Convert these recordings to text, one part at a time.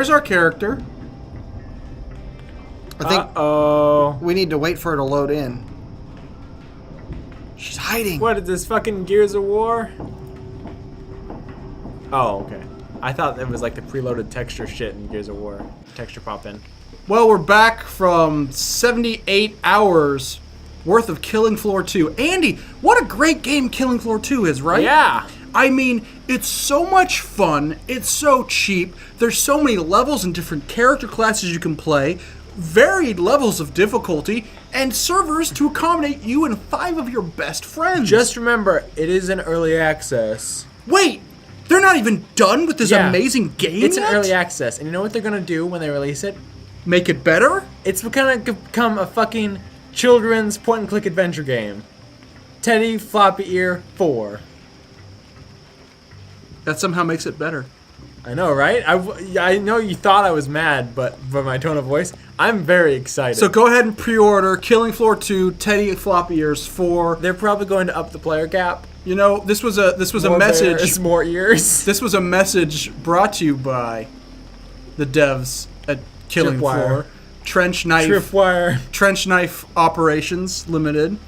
there's our character. I think we need to wait for her to load in. She's hiding. What is this, fucking Gears of War? Oh, okay. I thought it was like the preloaded texture shit in Gears of War. Texture pop in. Well, we're back from 78 hours worth of Killing Floor 2. Andy, what a great game Killing Floor 2 is, right? Yeah. I mean, it's so much fun. It's so cheap. There's so many levels and different character classes you can play. Varied levels of difficulty. And servers to accommodate you and 5 of your best friends. Just remember, it is an early access. Wait! They're not even done with this amazing game It's yet? an early access. And you know what they're going to do when they release it? Make it better? It's going to become a fucking children's point-and-click adventure game. Teddy Floppy Ear 4. That somehow makes it better. I know, right? I know you thought I was mad, but by my tone of voice, I'm very excited. So go ahead and pre-order Killing Floor 2, Teddy Floppy Ears 4. They're probably going to up the player cap. You know, this was a More message. bears, more ears. This was a message brought to you by the devs at Killing Floor, Trench Knife Operations Limited,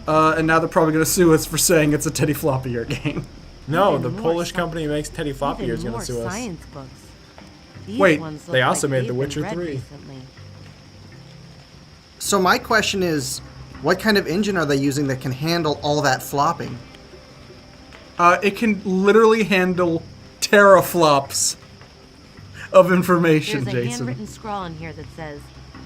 and now they're probably going to sue us for saying it's a Teddy Floppy Ear game. No, the Polish company who makes Teddy Floppy Ear is going to sue us. Science books. These Wait, ones look they also like made they've The been Witcher read 3. recently. So my question is, what kind of engine are they using that can handle all that flopping? It can literally handle teraflops of information, There's a Jason. handwritten scrawl in here that says,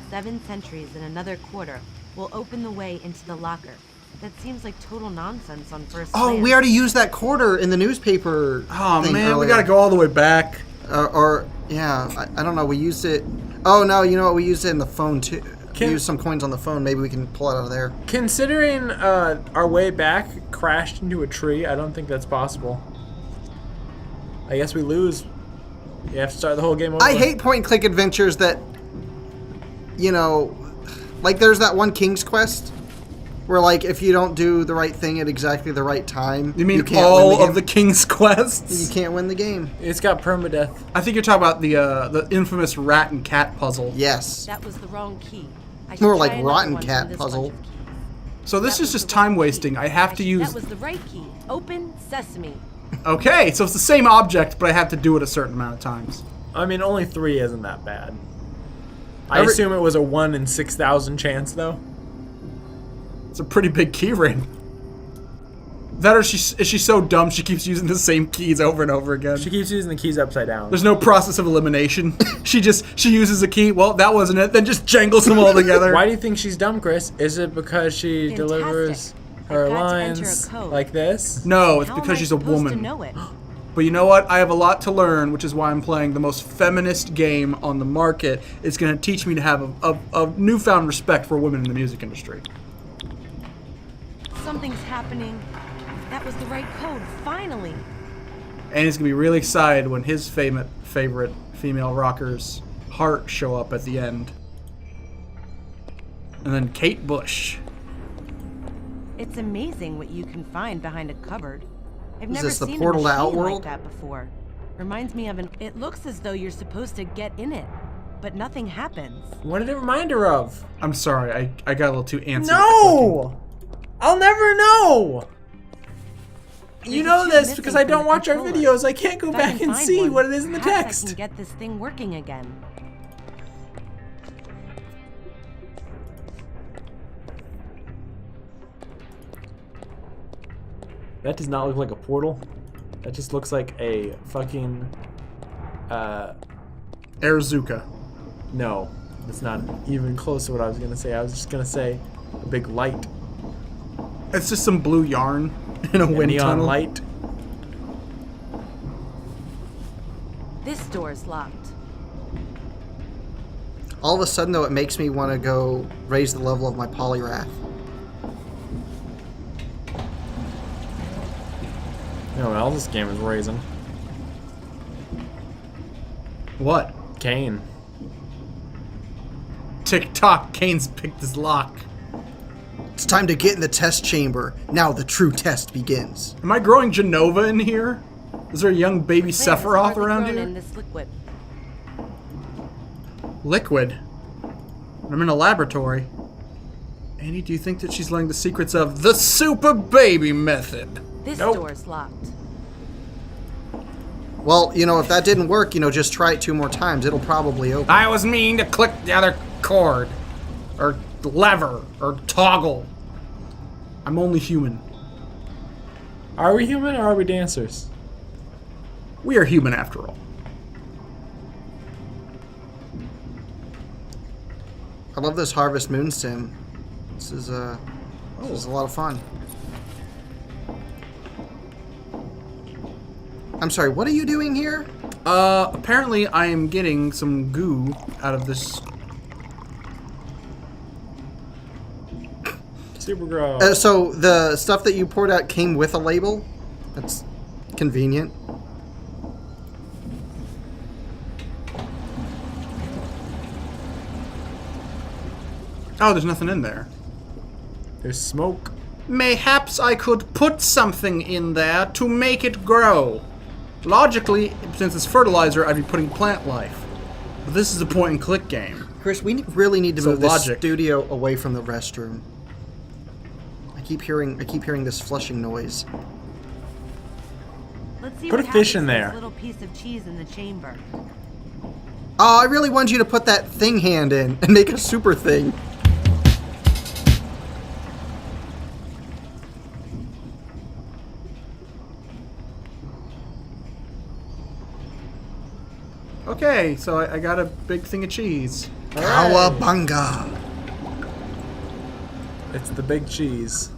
7 centuries and another quarter will open the way into the locker. That seems like total nonsense on first Oh, glance. we already used that quarter in the newspaper. Oh thing man, we earlier. gotta go all the way back. Yeah, I don't know. We used it. Oh no, you know what? We used it in the phone too. Can- We used some coins on the phone. Maybe we can pull it out of there. Considering our way back crashed into a tree, I don't think that's possible. I guess we lose. You have to start the whole game over. I hate point-and-click adventures that, you know, like there's that one King's Quest where like if you don't do the right thing at exactly the right time, You mean can't all win the of the game. King's Quests? You can't win the game. It's got permadeath. I think you're talking about the infamous rat and cat puzzle. Yes. That was the wrong key. I More should like try another Rotten one Cat from this puzzle. bunch of keys. So this That is was just the right time key. wasting. I have to use. That was the right key. Open sesame. Okay, so it's the same object, but I have to do it a certain amount of times. I mean, only 3 isn't that bad. I assume it was a 1 in 6,000 chance, though. It's a pretty big key ring. That or is she so dumb she keeps using the same keys over and over again? She keeps using the keys upside down. There's no process of elimination. she uses a key. Well, that wasn't it. Then just jangles them all together. Why do you think she's dumb, Chris? Is it because she Fantastic. delivers I've her got to enter lines a code. like this? No, it's How am because I she's a supposed to woman. know it? But you know what? I have a lot to learn, which is why I'm playing the most feminist game on the market. It's going to teach me to have a newfound respect for women in the music industry. Something's happening. That was the right code, finally. And he's going to be really excited when his favorite female rockers, Heart, show up at the end. And then Kate Bush. It's amazing what you can find behind a cupboard. I've Is never this the seen portal to a machine Outworld? like that before. Reminds me of an. It looks as though you're supposed to get in it, but nothing happens. What did it remind her of? I'm sorry, I got a little too antsy. with the No! I'll never know! You There's know a tube this missing because I from don't the watch our controller. videos. I can't go If I back can and find see one, what it is in the perhaps text. I can get this thing working again. That does not look like a portal. That just looks like a fucking... Airzuka. No, that's not even close to what I was going to say. I was just going to say a big light. It's just some blue yarn in a wind neon tunnel. light. This door's locked. All of a sudden, though, it makes me want to go raise the level of my polyrath. You know what else this game is raising? What? Kane. Tick-tock, Kane's picked his lock. It's time to get in the test chamber. Now the true test begins. Am I growing Genova in here? Is there a young baby Plants Sephiroth hardly around grown here? in this liquid. Liquid. I'm in a laboratory. Annie, do you think that she's learning the secrets of the super baby method? This Nope. door's locked. Well, you know, if that didn't work, you know, just try it 2 more times. It'll probably open. I was mean to click the other cord. Or lever. Or toggle. I'm only human. Are we human or are we dancers? We are human after all. I love this Harvest Moon sim. This is a lot of fun. I'm sorry, what are you doing here? Apparently I am getting some goo out of this. Super gross. So the stuff that you poured out came with a label? That's convenient. Oh, there's nothing in there. There's smoke. Mayhaps I could put something in there to make it grow. Logically, since it's fertilizer, I'd be putting plant life. But this is a point-and-click game. Chris, we really need to So move this logic. studio away from the restroom. I keep hearing this flushing noise. Let's see Put what a fish happens in to there. this little piece of cheese in the chamber. Oh, I really wanted you to put that thing hand in and make a super thing. Okay, so I got a big thing of cheese. Cowabunga. It's the big cheese.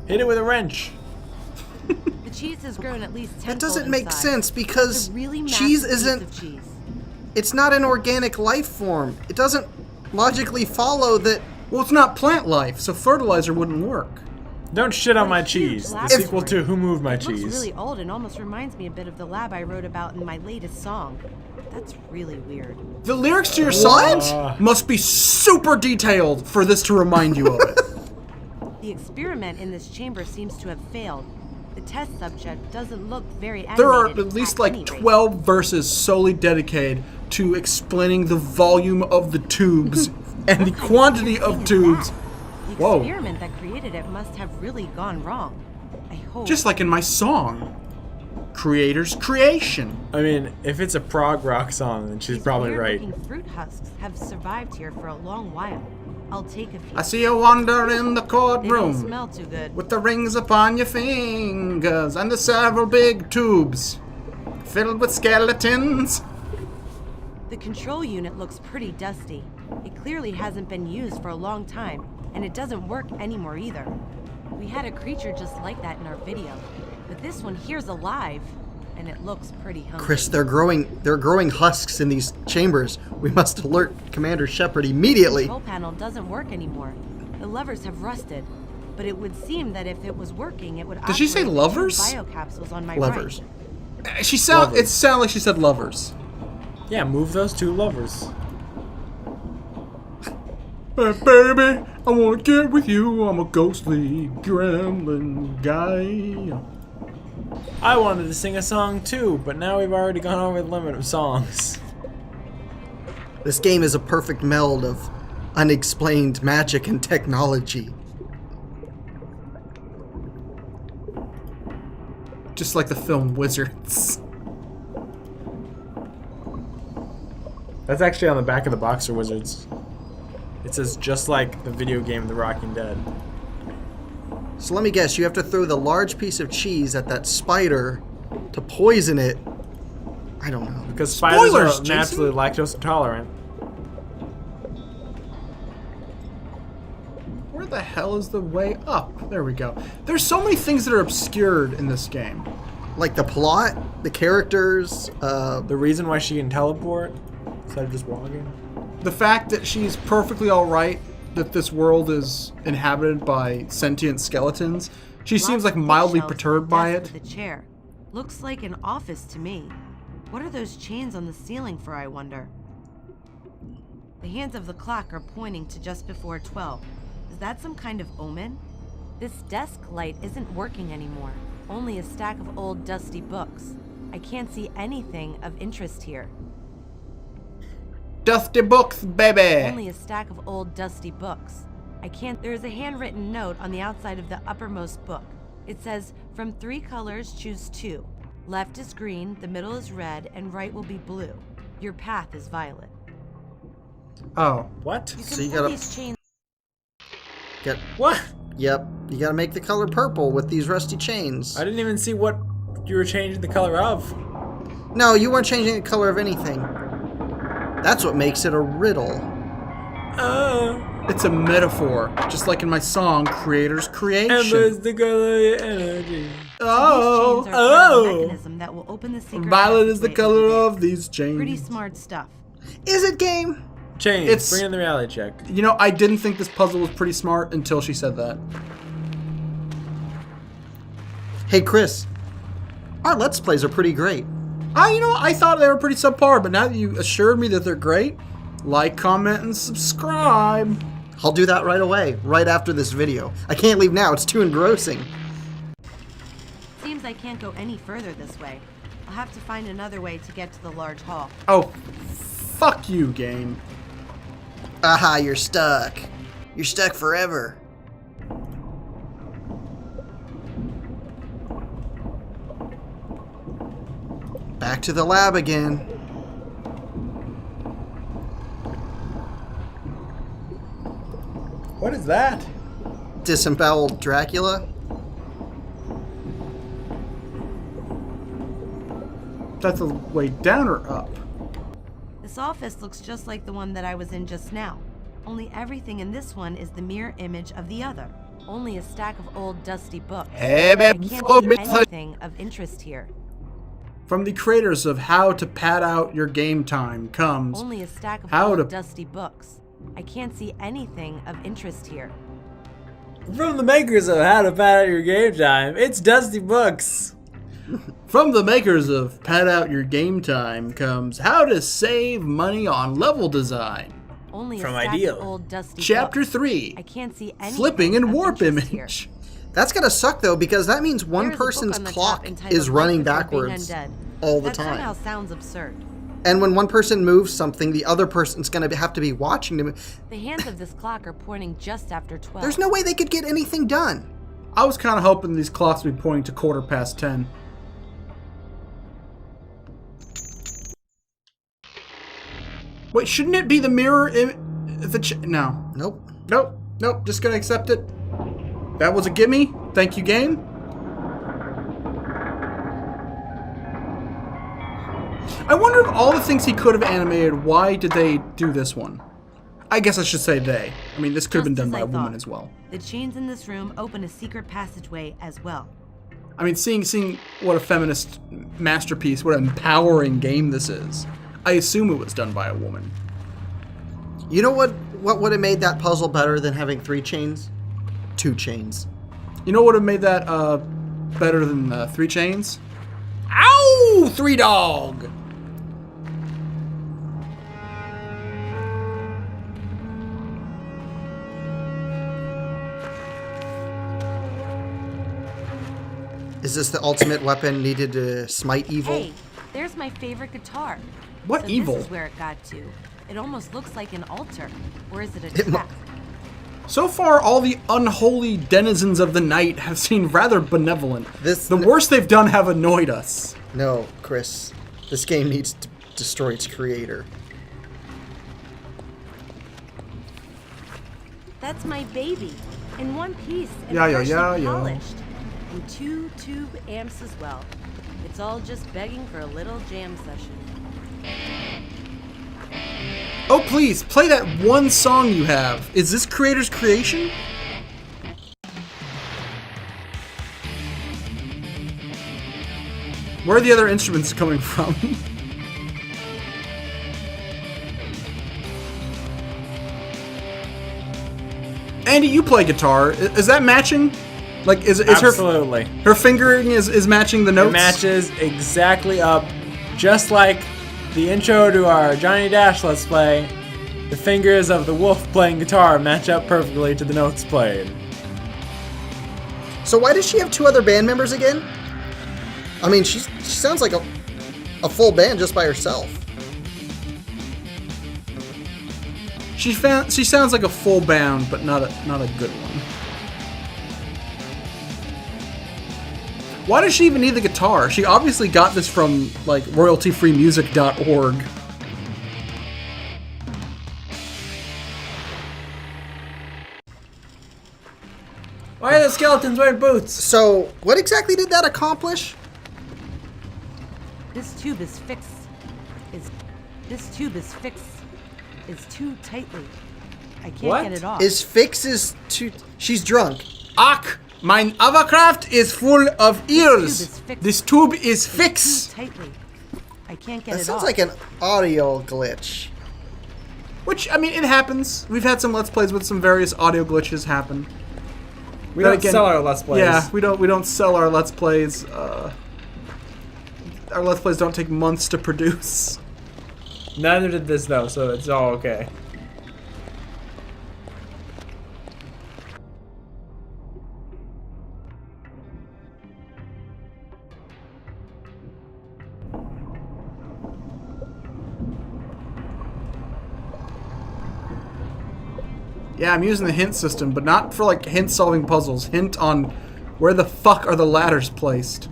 Hit it with a wrench. The cheese has grown at least 10 That doesn't make sense because It's a really massive cheese piece isn't. of cheese. It's not an organic life form. It doesn't logically follow that. Well, it's not plant life, so fertilizer wouldn't work. Don't shit on What a my huge cheese. The laboratory. sequel to Who Moved My It looks Cheese. really old and almost reminds me a bit of the lab I wrote about in my latest song. That's really weird. The lyrics to your What? song must be super detailed for this to remind you of it. The experiment in this chamber seems to have failed. The test subject doesn't look very animated. There are at least any like rate. 12 verses solely dedicated to explaining the volume of the tubes and the quantity of tubes. The Whoa. experiment that created it must have really gone wrong. I hope. Just like in my song. Creator's creation. I mean, if it's a prog rock song, then she's These probably right. weird-looking fruit husks have survived here for a long while. I'll take a few. I see you wander in the They don't courtroom smell too good. with the rings upon your fingers and the several big tubes filled with skeletons. The control unit looks pretty dusty. It clearly hasn't been used for a long time, and it doesn't work anymore either. We had a creature just like that in our video, but this one here's alive, and it looks pretty hungry. Chris, they're growing husks in these chambers. We must alert Commander Shepard immediately. The control panel doesn't work anymore. The levers have rusted, but it would seem that if it was working, it would. Did she say operate the two lovers? Biocapsules on my Levers. right. It sounded like she said lovers. Yeah, move those two lovers. Hey, baby, I wanna get with you. I'm a ghostly gremlin guy. I wanted to sing a song too, but now we've already gone over the limit of songs. This game is a perfect meld of unexplained magic and technology. Just like the film Wizards. That's actually on the back of the box for Wizards. It says just like the video game The Rockin' Dead. So let me guess, you have to throw the large piece of cheese at that spider to poison it. I don't know. Because spiders Spoilers, are Jason. naturally lactose intolerant. Where the hell is the way up? There we go. There's so many things that are obscured in this game. Like the plot, the characters, The reason why she can teleport instead of just walking. The fact that she's perfectly alright that this world is inhabited by sentient skeletons. She seems like Lots of mildly bookshelves perturbed and a by desk it. with a chair. Looks like an office to me. What are those chains on the ceiling for, I wonder? The hands of the clock are pointing to just before 12. Is that some kind of omen? This desk light isn't working anymore. Only a stack of old, dusty books. I can't see anything of interest here. Dusty books, baby! Only a stack of old, dusty books. I can't. There is a handwritten note on the outside of the uppermost book. It says, from 3 colors, choose 2. Left is green, the middle is red, and right will be blue. Your path is violet. Oh. What? You can So you pull gotta- these chains. Get. What? Yep. You gotta make the color purple with these rusty chains. I didn't even see what you were changing the color of. No, you weren't changing the color of anything. That's what makes it a riddle. It's a metaphor, just like in my song, Creator's Creation. Ember's the color of your energy. Oh, These chains are part of the mechanism that will open the secret violet is the passageway color over of these there. Pretty chains. smart stuff. Is it, game? Chains. It's- Bring in the reality check. You know, I didn't think this puzzle was pretty smart until she said that. Hey, Chris. Our Let's Plays are pretty great. I thought they were pretty subpar, but now that you assured me that they're great, like, comment, and subscribe. I'll do that right away, right after this video. I can't leave now, it's too engrossing. Seems I can't go any further this way. I'll have to find another way to get to the large hall. Oh, fuck you, game. Aha, you're stuck. You're stuck forever. Back to the lab again. What is that? Disemboweled Dracula. That's a way down or up? This office looks just like the one that I was in just now. Only everything in this one is the mirror image of the other. Only a stack of old dusty books. I can't see anything of interest here. From the creators of How to Pad Out Your Game Time comes Only a stack of How old to- dusty books. I can't see anything of interest here. From the makers of How to Pad Out Your Game Time, it's Dusty Books. From the makers of Pad Out Your Game Time comes How to Save Money on Level Design. Only a From stack Ideal. of old dusty Chapter books. 3, I can't see anything Flipping in of Warp interest Image. here. That's gonna suck though, because that means one There is a book person's on the top clock entitled is running Life Before Being backwards Undead. all the That somehow time. sounds absurd. And when one person moves something, the other person's gonna have to be watching them. The hands of this clock are pointing just after 12. There's no way they could get anything done. I was kind of hoping these clocks would be pointing to 10:15. Wait, shouldn't it be the mirror? No. Nope. Nope. Just gonna accept it. That was a gimme. Thank you, game. I wonder if all the things he could have animated, why did they do this one? I guess I should say they. I mean, this could have been Just done as by I a woman thought. as well. The chains in this room open a secret passageway as well. I mean, seeing what a feminist masterpiece, what an empowering game this is, I assume it was done by a woman. You know what would have made that puzzle better than having 3 chains? 2 chains. You know what would have made that better than 3 chains? Ow! 3 dog! Is this the ultimate weapon needed to smite evil? Hey, there's my favorite guitar. What so evil? This is where it got to. It almost looks like an altar. Or is it a It mu- trap? So far, all the unholy denizens of the night have seemed rather benevolent. The worst they've done have annoyed us. No, Chris. This game needs to destroy its creator. That's my baby. In one piece and Yeah. freshly polished. And 2 tube amps as well. It's all just begging for a little jam session. Oh, please, play that one song you have. Is this Creator's Creation? Where are the other instruments coming from? Andy, you play guitar. Is that matching? Like, is Absolutely. her fingering is matching the notes? It matches exactly up, just like the intro to our Johnny Dash Let's Play. The fingers of the wolf playing guitar match up perfectly to the notes played. So why does she have 2 other band members again? I mean, she sounds like a full band just by herself. She sounds like a full band, but not a good one. Why does she even need the guitar? She obviously got this from like royaltyfreemusic.org. Why are the skeletons wearing boots? So, what exactly did that accomplish? This tube is fixed. Is too tightly. I can't get it off. Is too... She's drunk. Ach, mein Avakraft is full of ears. This tube is fixed. Too tightly. I can't get That it sounds off. like an audio glitch. Which, I mean, it happens. We've had some Let's Plays with some various audio glitches happen. We don't sell our Let's Plays. Yeah, we don't sell our Let's Plays. Our Let's Plays don't take months to produce. Neither did this though, so it's all okay. Yeah, I'm using the hint system, but not for like hint solving puzzles. Hint on where the fuck are the ladders placed.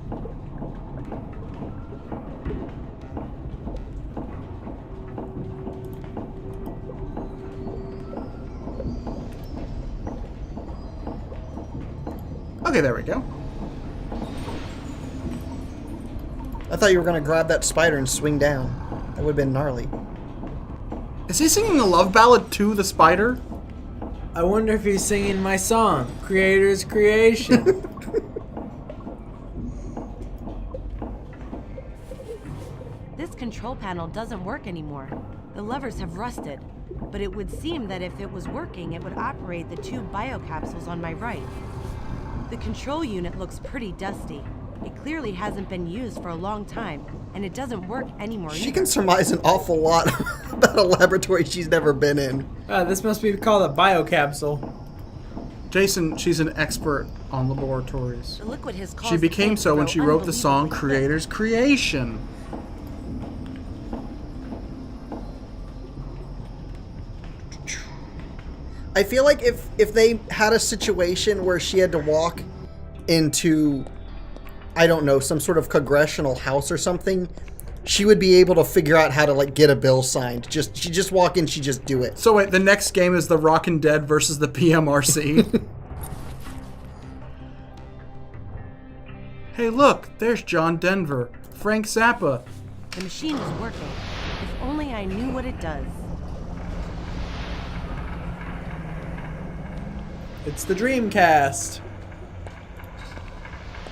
Okay, there we go. I thought you were going to grab that spider and swing down. That would have been gnarly. Is he singing a love ballad to the spider? I wonder if he's singing my song, Creator's Creation. This control panel doesn't work anymore. The levers have rusted, but it would seem that if it was working, it would operate the two biocapsules on my right. The control unit looks pretty dusty. It clearly hasn't been used for a long time, and it doesn't work anymore She either. can surmise an awful lot about a laboratory she's never been in. This must be called a biocapsule. Jason, she's an expert on laboratories. The liquid has caused She the became tank to so when grow she wrote the song unbelievably thick. Creator's Creation. I feel like if they had a situation where she had to walk into, I don't know, some sort of congressional house or something, she would be able to figure out how to like get a bill signed. She just walk in, she just do it. So wait, the next game is the Rockin' Dead versus the PMRC. Hey look, there's John Denver, Frank Zappa. The machine is working. If only I knew what it does. It's the Dreamcast.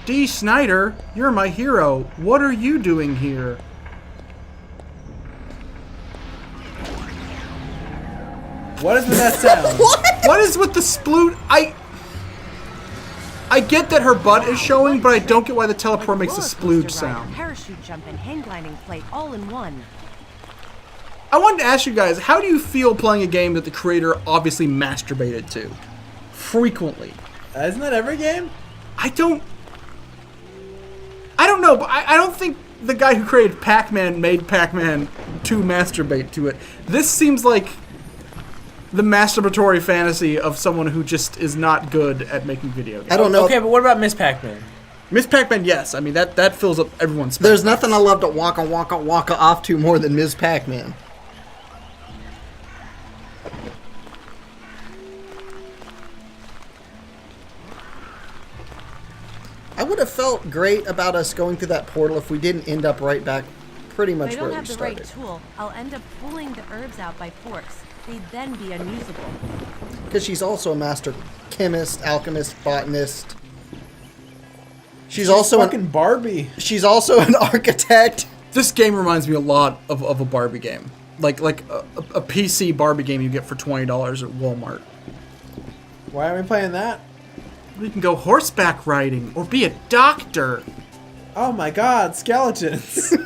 Dee Snider, you're my hero. What are you doing here? What is with that sound? What is with the sploot? I get that her butt is showing, but I don't get why the teleport makes a Roller splooge coaster ride, sound. Parachute jump and hang gliding flight all in one. I wanted to ask you guys, how do you feel playing a game that the creator obviously masturbated to? Frequently. Isn't that every game? I don't know, but I don't think the guy who created Pac-Man made Pac-Man to masturbate to it. This seems like the masturbatory fantasy of someone who just is not good at making video games. I don't know. Okay, but what about Miss Pac-Man? Miss Pac-Man, yes. I mean, that fills up everyone's space. There's nothing I love to waka off to more than Ms. Pac-Man. I would have felt great about us going through that portal if we didn't end up right back pretty much If I where don't we have the started. right tool, I'll end up pulling the herbs out by force. They'd then be unusable. Because she's also a master chemist, alchemist, botanist. She's also fucking Barbie. She's also an architect. This game reminds me a lot of a Barbie game. Like a PC Barbie game you get for $20 at Walmart. Why are we playing that? You can go horseback riding or be a doctor. Oh my god, skeletons.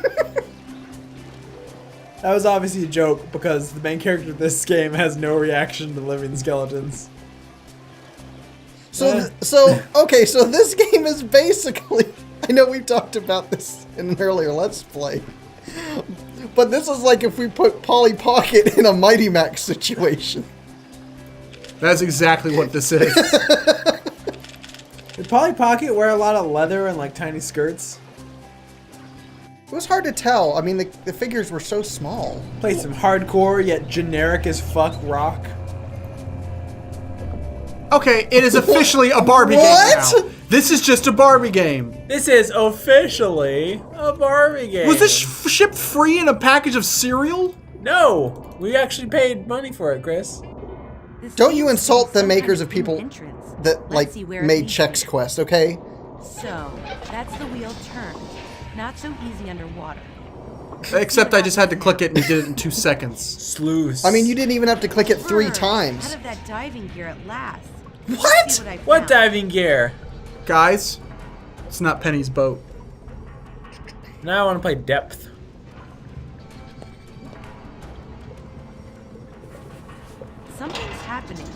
That was obviously a joke because the main character of this game has no reaction to living skeletons. So okay, so this game is basically I know we talked about this in an earlier Let's Play. But this is like if we put Polly Pocket in a Mighty Max situation. That's exactly what this is. Did Polly Pocket wear a lot of leather and like tiny skirts? It was hard to tell. I mean, the figures were so small. Played some hardcore yet generic as fuck rock. Okay, it is officially a Barbie game now. This is just a Barbie game. This is officially a Barbie game. Was this shipped free in a package of cereal? No, we actually paid money for it, Chris. Don't you insult the makers of people that like made Chex is. Quest, okay? So, that's the wheel turned. Not so easy underwater. Except I just had to click it and you did it in 2 seconds. Sluice. I mean, you didn't even have to click it 3 times. Out of that diving gear at last. What? See I What found. diving gear? Guys, it's not Penny's boat. Now I want to play depth. Something's happening.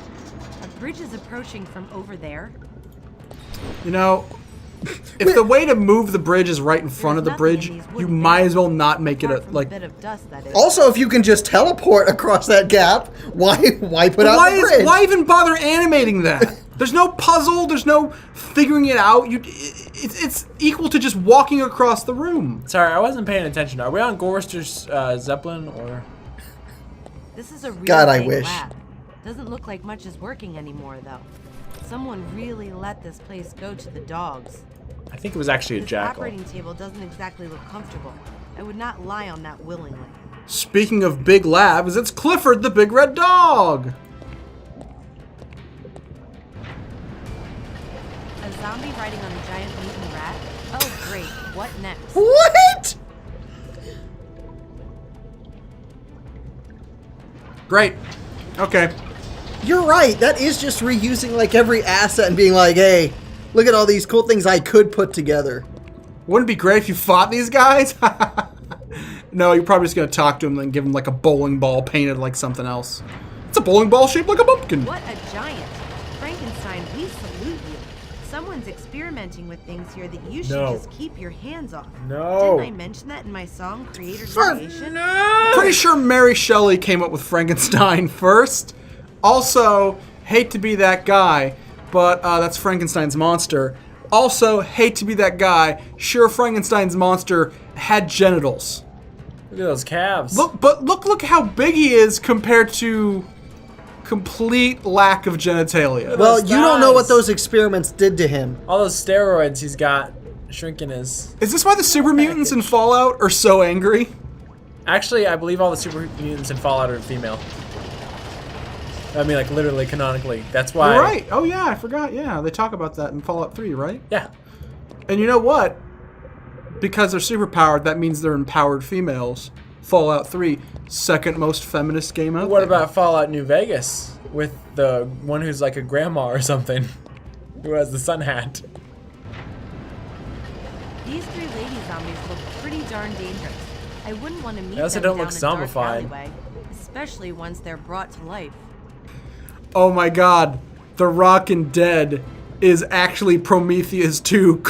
A bridge is approaching from over there. You know, if the way to move the bridge is right in front of the bridge, you might as well not make it a, like... bit of dust, that is. Also, if you can just teleport across that gap, why put out the bridge? Why even bother animating that? There's no puzzle. There's no figuring it out. It's equal to just walking across the room. Sorry, I wasn't paying attention. Are we on Gorster's Zeppelin or? This is a real God, I big wish. lab. Doesn't look like much is working anymore, though. Someone really let this place go to the dogs. I think it was actually a This jackal. operating table doesn't exactly look comfortable. I would not lie on that willingly. Speaking of big labs, it's Clifford the big red dog. A zombie riding on a giant mutant rat? Oh great, what next? What? Great. Okay. You're right. That is just reusing like every asset and being like, hey, look at all these cool things I could put together. Wouldn't it be great if you fought these guys? No, you're probably just going to talk to them and give them like a bowling ball painted like something else. It's a bowling ball shaped like a pumpkin. What a giant! Frankenstein, we salute you. Someone's experimenting with things here that you should No. just keep your hands off. No. Didn't I mention that in my song, Creator's For- Creation? Pretty sure Mary Shelley came up with Frankenstein first. Also, hate to be that guy, but that's Frankenstein's monster. Also, hate to be that guy. Sure, Frankenstein's monster had genitals. Look at those calves. Look how big he is compared to complete lack of genitalia. Well, those you don't know what guys. those experiments did to him. All those steroids he's got shrinking his. Is this why the super mutants in Fallout are so angry? Actually, I believe all the super mutants in Fallout are female. I mean, like literally, canonically. That's why. You're right. Oh yeah, I forgot. Yeah, they talk about that in Fallout 3, right? Yeah. And you know what? Because they're superpowered, that means they're empowered females. Fallout 3, second most feminist game out What there. about Fallout New Vegas with the one who's like a grandma or something, who has the sun hat? These 3 lady zombies look pretty darn dangerous. I wouldn't want to meet They also them don't look down a dark zombified. alleyway, especially once they're brought to life. Oh my god, the Rockin' Dead is actually Prometheus 2,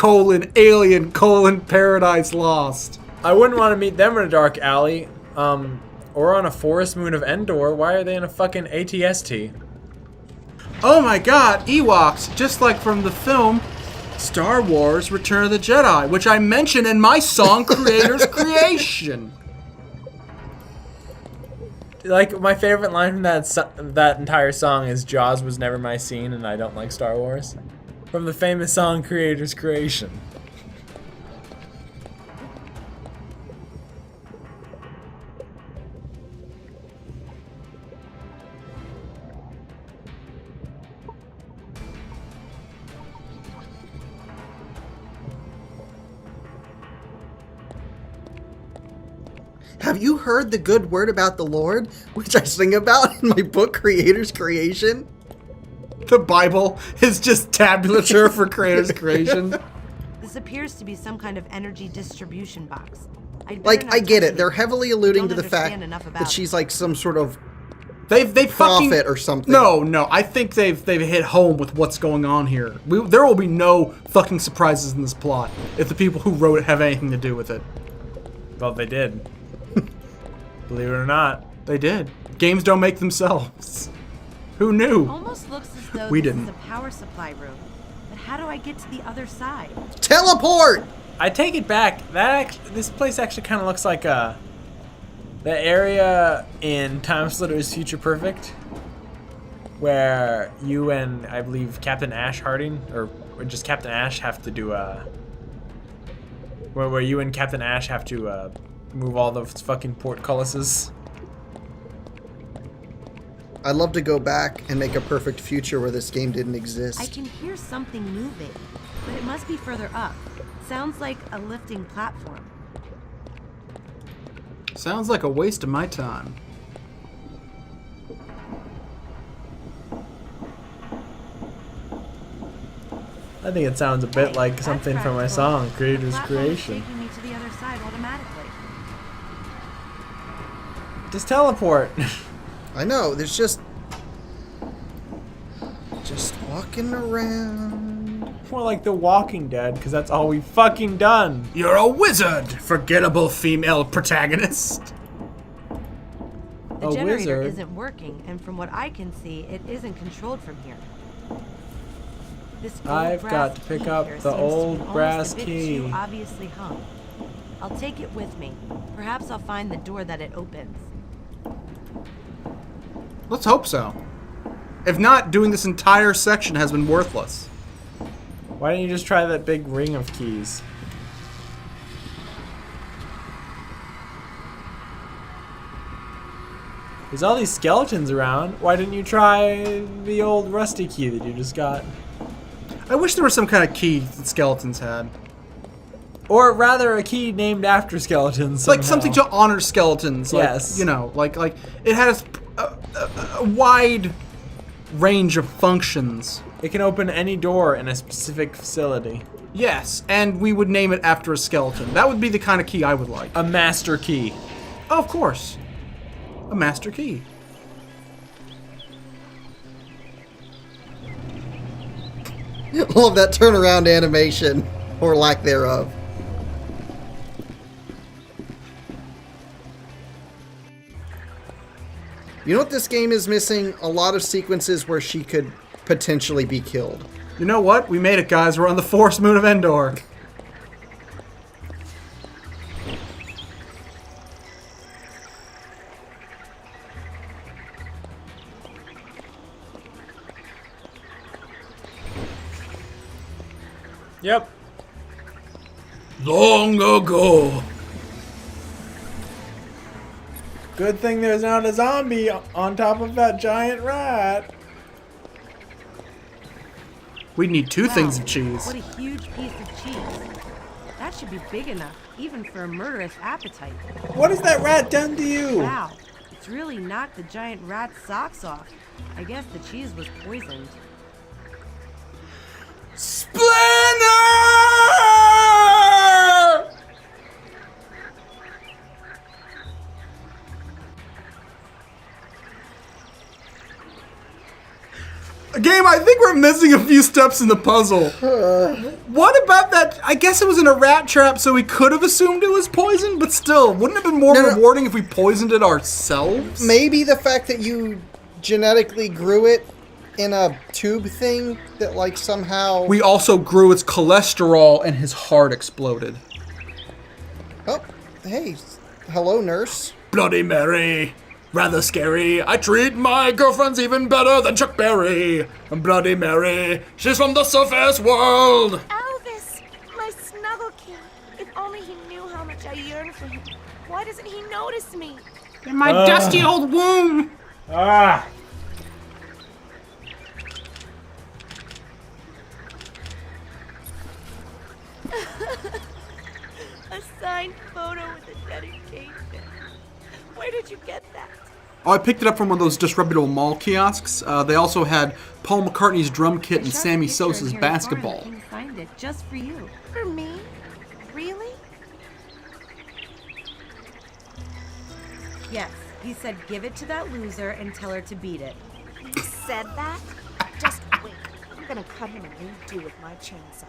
Alien, Paradise Lost. I wouldn't want to meet them in a dark alley, or on a forest moon of Endor. Why are they in a fucking ATST? Oh my god, Ewoks, just like from the film Star Wars Return of the Jedi, which I mentioned in my song Creator's Creation. Like, my favorite line from that entire song is Jaws was never my scene and I don't like Star Wars. From the famous song Creator's Creation. Have you heard the good word about the Lord, which I sing about in my book, Creator's Creation? The Bible is just tabulature for Creator's Creation. This appears to be some kind of energy distribution box. I'd better Like, not I get touch it. They're heavily alluding to Don't the fact understand enough that about she's like some sort of They've profit fucking, or something. No. I think they've hit home with what's going on here. There will be no fucking surprises in this plot if the people who wrote it have anything to do with it. Well, they did. Believe it or not. They did. Games don't make themselves. Who knew? Almost looks as though We this didn't. is a power supply room. But how do I get to the other side? Teleport! I take it back. This place actually kind of looks like the area in Time Slitter's Future Perfect, where you and I believe Captain Ash Harding, or just Captain Ash, have to do where you and Captain Ash have to move all those fucking portcullises. I'd love to go back and make a perfect future where this game didn't exist. I can hear something moving, but it must be further up. Sounds like a lifting platform. Sounds like a waste of my time. I think it sounds a bit like something from my song, Creator's Creation. Taking me to the other side automatically. Just teleport. I know, there's just walking around. More like The Walking Dead, because that's all we've fucking done. You're a wizard, forgettable female protagonist. The A generator wizard? isn't working, and from what I can see, it isn't controlled from here. This old I've brass got to pick key up here the seems to be old almost brass a bit key. too obviously hung. I'll take it with me. Perhaps I'll find the door that it opens. Let's hope so. If not, doing this entire section has been worthless. Why don't you just try that big ring of keys? There's all these skeletons around. Why didn't you try the old rusty key that you just got? I wish there was some kind of key that skeletons had. Or rather, a key named after skeletons. Like somehow. something to honor skeletons. Like, Yes. You know, like it has a wide range of functions. It can open any door in a specific facility. Yes, and we would name it after a skeleton. That would be the kind of key I would like. A master key. Oh, of course. A master key. Love that turnaround animation, or lack thereof. You know what this game is missing? A lot of sequences where she could potentially be killed. You know what? We made it, guys. We're on the forest moon of Endor. Yep. Long ago. Good thing there's not a zombie on top of that giant rat. We need two Wow, things of cheese. What a huge piece of cheese. That should be big enough, even for a murderous appetite. What has that rat done to you? Wow, it's really knocked the giant rat's socks off. I guess the cheese was poisoned. Splinter! Game, I think we're missing a few steps in the puzzle. What about that? I guess it was in a rat trap, so we could have assumed it was poisoned, but still, wouldn't it have been more No. rewarding if we poisoned it ourselves? Maybe the fact that you genetically grew it in a tube thing that like somehow... We also grew its cholesterol and his heart exploded. Oh, hey. Hello, nurse. Bloody Mary. Rather scary. I treat my girlfriends even better than Chuck Berry. And Bloody Mary, she's from the surface world. Elvis, my snuggle king. If only he knew how much I yearn for him. Why doesn't he notice me? In my dusty old womb. Ah! A signed photo with a dedication. Where did you get that? Oh, I picked it up from one of those disreputable mall kiosks. They also had Paul McCartney's drum kit and Chuck's Sammy picture in Sosa's Harry basketball. Farm can find it just for you. For me? Really? Yes, He said give it to that loser and tell her to beat it. He said that? Just wait. I'm gonna cut him a new do with my chainsaw.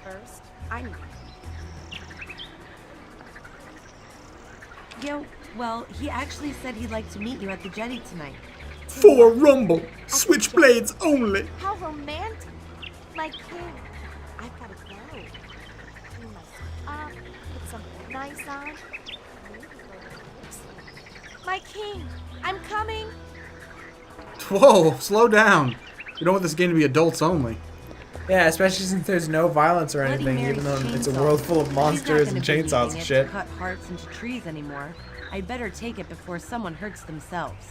First, I need... Yeah, well, he actually said he'd like to meet you at the jetty tonight. For rumble, switchblades only. How romantic. My king. I've gotta go. Clean myself up, put something nice on. Maybe go to the lips. My king, I'm coming. Whoa, slow down. You don't want this game to be adults only. Yeah, especially since there's no violence or Bloody anything, Mary even though it's a chainsaw. world full of He's not monsters gonna and be chainsaws using and it shit. to cut hearts into trees anymore. I better take it before someone hurts themselves.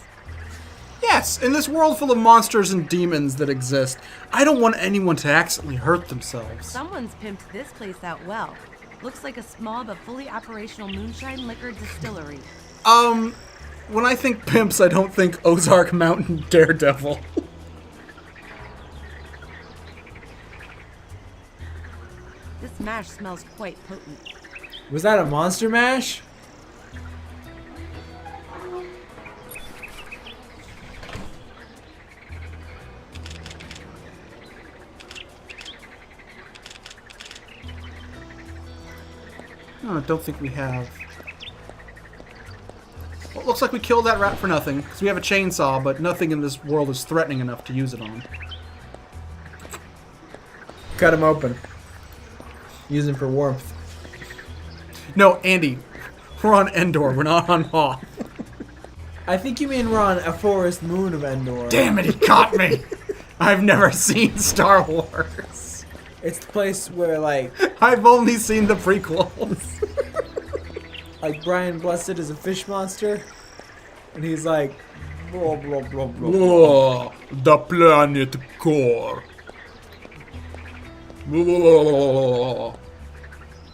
Yes, in this world full of monsters and demons that exist, I don't want anyone to accidentally hurt themselves. Someone's pimped this place out well. Looks like a small but fully operational moonshine liquor distillery. When I think pimps, I don't think Ozark Mountain Daredevil. This mash smells quite potent. Was that a monster mash? No, I don't think we have. Well, it looks like we killed that rat for nothing, because we have a chainsaw, but nothing in this world is threatening enough to use it on. Cut him open. Use him for warmth. No, Andy, we're on Endor, we're not on Hoth. I think you mean we're on a forest moon of Endor. Damn it, he caught me! I've never seen Star Wars. It's the place where, like, I've only seen the prequels. like Brian Blessed is a fish monster, and he's like, blah blah blah blah. Oh, the planet core.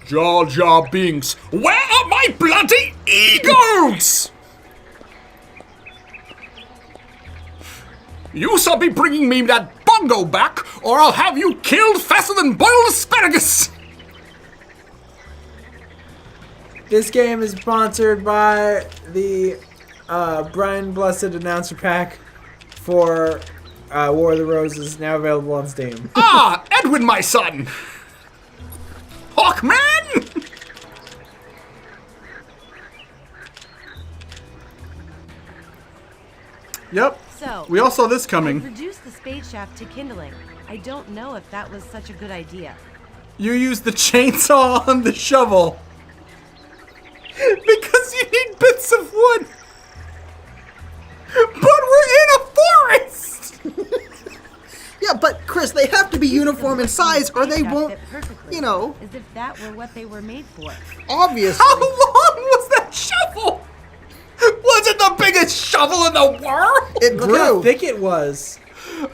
Jar Jar Binks, where are my bloody eagles? You shall be bringing me that bongo back, or I'll have you killed faster than boiled asparagus. This game is sponsored by the Brian Blessed announcer pack for War of the Roses, now available on Steam. Ah, Edwin, my son. Hawkman! Yep. So, We all saw this I coming. reduced the spade shaft to kindling. I don't know if that was such a good idea. You used the chainsaw on the shovel. Because you need bits of wood. But we're in a forest! Yeah, but Chris, they have to be uniform in size or they Shaft won't, fit perfectly, you know, as if that were what they were made for. obviously. How long was that shovel? Was it the biggest shovel in the world? It Look how grew. thick it was.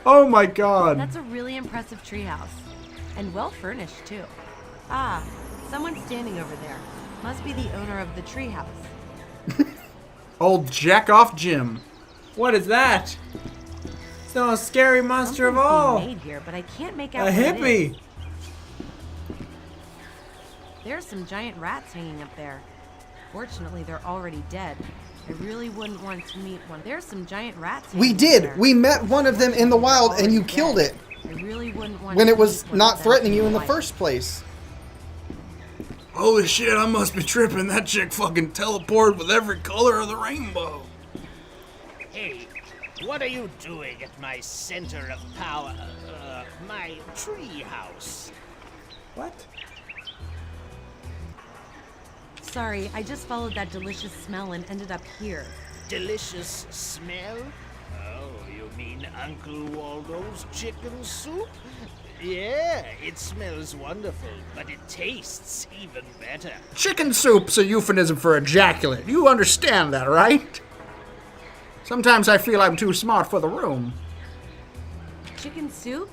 Oh my god. That's a really impressive treehouse. And well furnished, too. Ah, someone's standing over there. Must be the owner of the treehouse. Old jack-off Jim. What is that? It's the most scary monster of Something's all. being made here, but I can't make out A what it is. hippie. There's some giant rats hanging up there. Fortunately, they're already dead. I really wouldn't want to meet one. There's some giant rats. We hanging up did. there. We met one of them in the wild and you Already killed dead. it I really wouldn't want when to it was meet one not of them threatening you in the life. first place. Holy shit, I must be tripping. That chick fucking teleported with every color of the rainbow. Hey, what are you doing at my center of power? My tree house. What? Sorry, I just followed that delicious smell and ended up here. Delicious smell? Oh, you mean Uncle Waldo's chicken soup? Yeah, it smells wonderful, but it tastes even better. Chicken soup's a euphemism for ejaculate. You understand that, right? Sometimes I feel I'm too smart for the room. Chicken soup?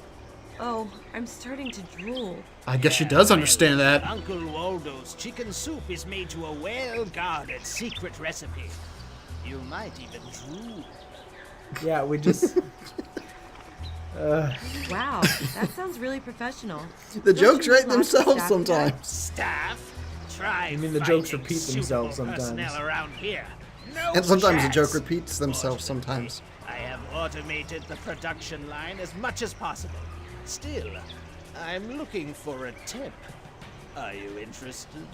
Oh, I'm starting to drool. I guess she does understand that. Uncle Waldo's chicken soup is made to a well-guarded secret recipe. You might even drool. Yeah, we just. Wow, that sounds really professional. The Don't jokes you write need lots of themselves staff for that? sometimes. Staff? Try You mean the jokes finding repeat themselves suitable sometimes. personnel around here. No And sometimes the chance. joke repeats themselves sometimes. I have automated the production line as much as possible. Still, I'm looking for a tip. Are you interested?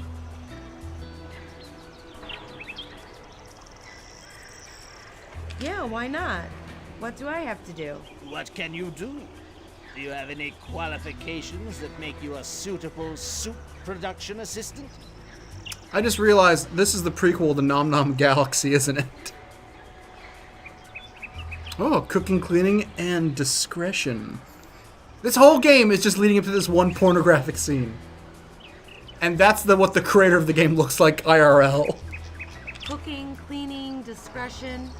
Yeah, why not? What do I have to do? What can you do? Do you have any qualifications that make you a suitable soup production assistant? I just realized this is the prequel to Nom Nom Galaxy, isn't it? Oh, cooking, cleaning, and discretion. This whole game is just leading up to this one pornographic scene. And that's what the creator of the game looks like IRL. Cooking, cleaning, discretion.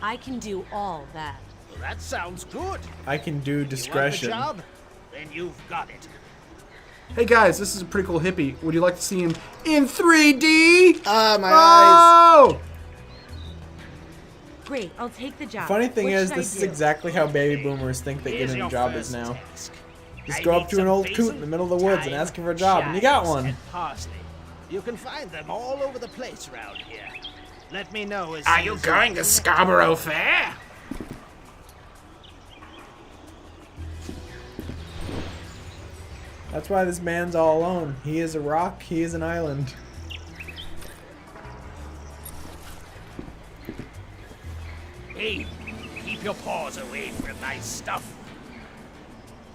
I can do all that. Well, that sounds good. I can do discretion. You want the job? Then you've got it. Hey guys, this is a pretty cool hippie. Would you like to see him in 3D? Ah, my eyes. Oh! Great, I'll take the job. Funny thing What is, should this I is do? exactly how baby boomers think they get Here's a your job first is now. task. Just I go need up to an some old coot basil, in the middle of the woods and thyme, ask him for a job, and you got chives, one. and parsley. You can find them all over the place around here. Let me know as Are soon you as going to Scarborough Fair? That's why this man's all alone. He is a rock, he is an island. Hey, keep your paws away from my stuff.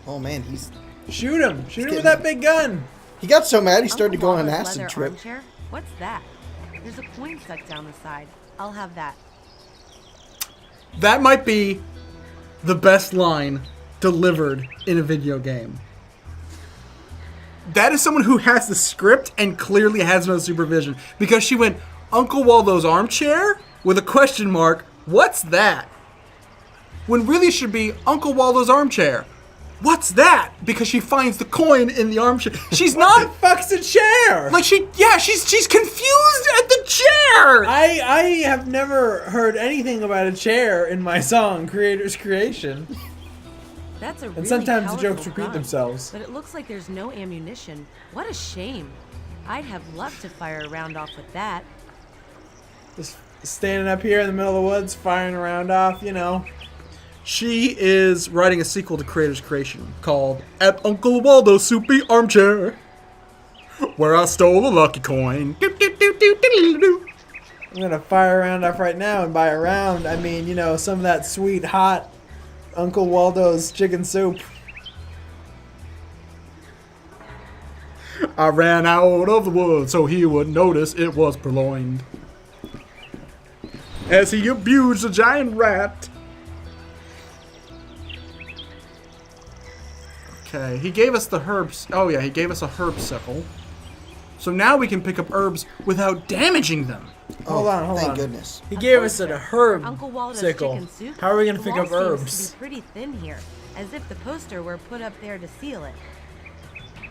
Oh man, Shoot him! Shoot him with getting- that big gun! he got so mad he started to Uncle go on an Waldo's acid leather trip. Armchair? What's that? There's a coin stuck down the side. I'll have that. That might be the best line delivered in a video game. That is someone who has the script and clearly has no supervision. Because she went, Uncle Waldo's armchair? With a question mark. What's that? When really it should be Uncle Waldo's armchair. What's that? Because she finds the coin in the armchair. She's What the not fuck's a chair? like she's confused at the chair. I have never heard anything about a chair in my song, Creator's Creation. That's a really And sometimes the jokes powerful repeat gun, themselves. But it looks like there's no ammunition. What a shame. I'd have loved to fire a round off with that. Just standing up here in the middle of the woods, firing a round off, you know. She is writing a sequel to Creator's Creation called At Uncle Waldo's Soupy Armchair, where I stole a lucky coin. I'm gonna fire a round off right now, and by a round, I mean, you know, some of that sweet, hot Uncle Waldo's chicken soup. I ran out of the woods so he would notice it was purloined. As he abused a giant rat. Okay, he gave us the herbs. Oh yeah, he gave us a herb sickle. So now we can pick up herbs without damaging them. Hold on. Thank goodness. He gave us a herb Uncle Waldo's sickle. chicken soup. How are we gonna The pick wall up seems herbs? to be pretty thin here, as if the poster were put up there to seal it.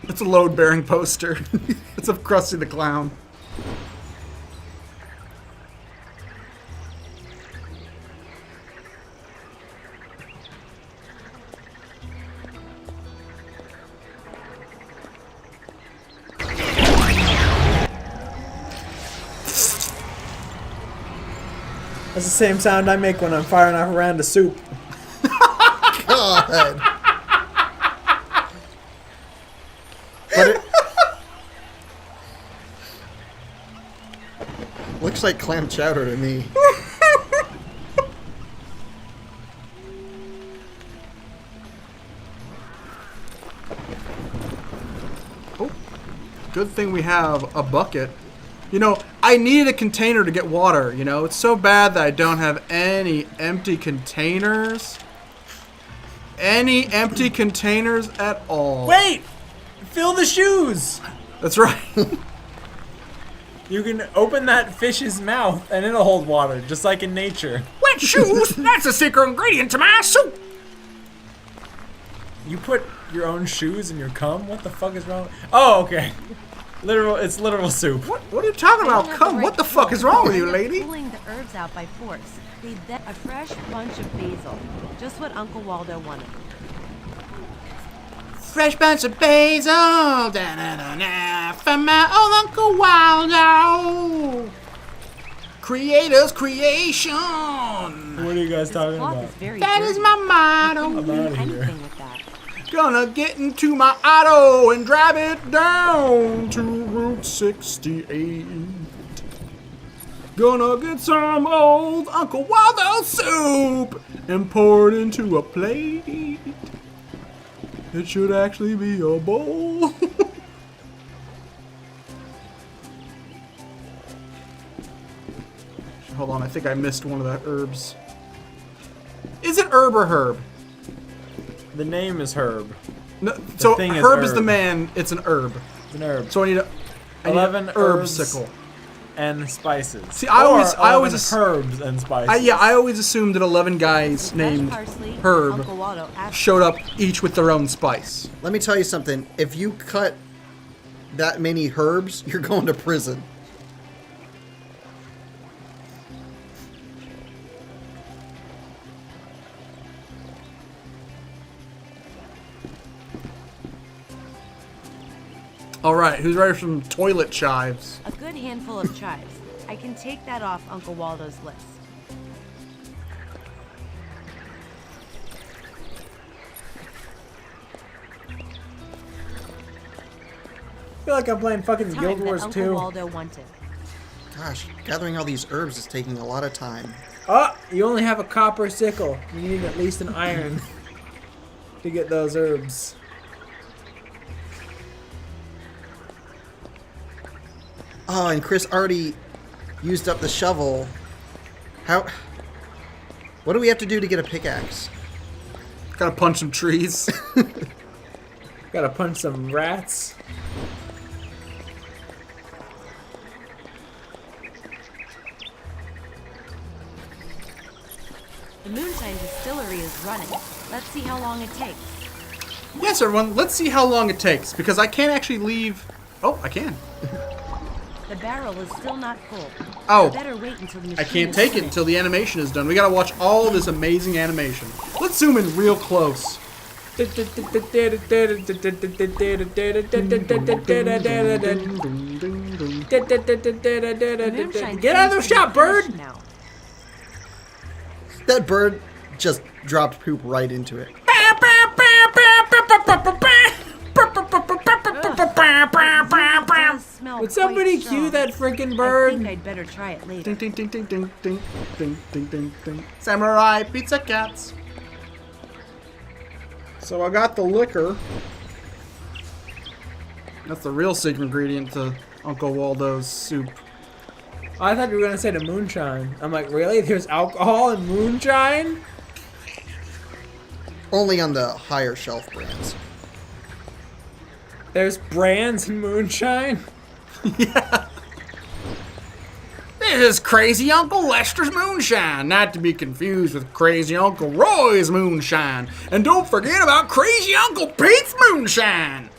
It's a load-bearing poster. It's of Krusty the Clown. That's the same sound I make when I'm firing off a round of soup. God. But it looks like clam chowder to me. Good thing we have a bucket. You know, I needed a container to get water, you know? It's so bad that I don't have any empty containers. Any empty containers at all. Wait! Fill the shoes! That's right. You can open that fish's mouth and it'll hold water, just like in nature. Wet shoes? That's the secret ingredient to my soup. You put your own shoes in your cum? What the fuck is wrong? Oh, okay. It's literal soup. What are you talking They don't about? have Come, the what right the fuck tool. is wrong with you, They're lady? Pulling the herbs out by force. They then a fresh bunch of basil, just what Uncle Waldo wanted. Fresh bunch of basil, da-na-na-na, from my old Uncle Waldo. Creator's creation. What are you guys talking Cloth about? is very That dirty. is my motto. I'm Do out of here. anything with that. Gonna get into my auto and drive it down to Route 68. Gonna get some old Uncle Waldo soup and pour it into a plate. It should actually be a bowl. Hold on, I think I missed one of the herbs. Is it herb or herb? The name is Herb. No, so thing is herb is the herb. man, it's an herb. It's an herb. So I need 11 herb herbs. sickle. And spices. See, I always 11 ass- herbs and spices. I always assumed that 11 guys named Parsley, Herb Uncle Waldo asked showed up each with their own spice. Let me tell you something. If you cut that many herbs, you're going to prison. All right, who's ready for some toilet chives? a good handful of chives. I can take that off Uncle Waldo's list. I feel like I'm playing fucking Time Guild that Wars Uncle 2. Waldo wanted. Gosh, gathering all these herbs is taking a lot of time. Oh, you only have a copper sickle. You need at least an iron to get those herbs. Oh, and Chris already used up the shovel. How? What do we have to do to get a pickaxe? Gotta punch some trees. Gotta punch some rats. The Moonshine Distillery is running. Let's see how long it takes. Yes, everyone, let's see how long it takes, because I can't actually leave. Oh, I can. The barrel is still not full. Oh. Better wait until the machine I can't is take it finished. until the animation is done. We gotta watch all this amazing animation. Let's zoom in real close. Get out of the shop, bird! Now. That bird just dropped poop right into it. Does smell Would somebody quite cue strong. that freaking I bird? think I'd better try it later. Ding ding ding ding ding ding ding ding ding ding. Samurai pizza cats. So I got the liquor. That's the real secret ingredient to Uncle Waldo's soup. I thought you were gonna say the moonshine. I'm like, really? There's alcohol in moonshine? Only on the higher shelf brands. There's brands in moonshine? This is Crazy Uncle Lester's moonshine, not to be confused with Crazy Uncle Roy's moonshine. And don't forget about Crazy Uncle Pete's moonshine.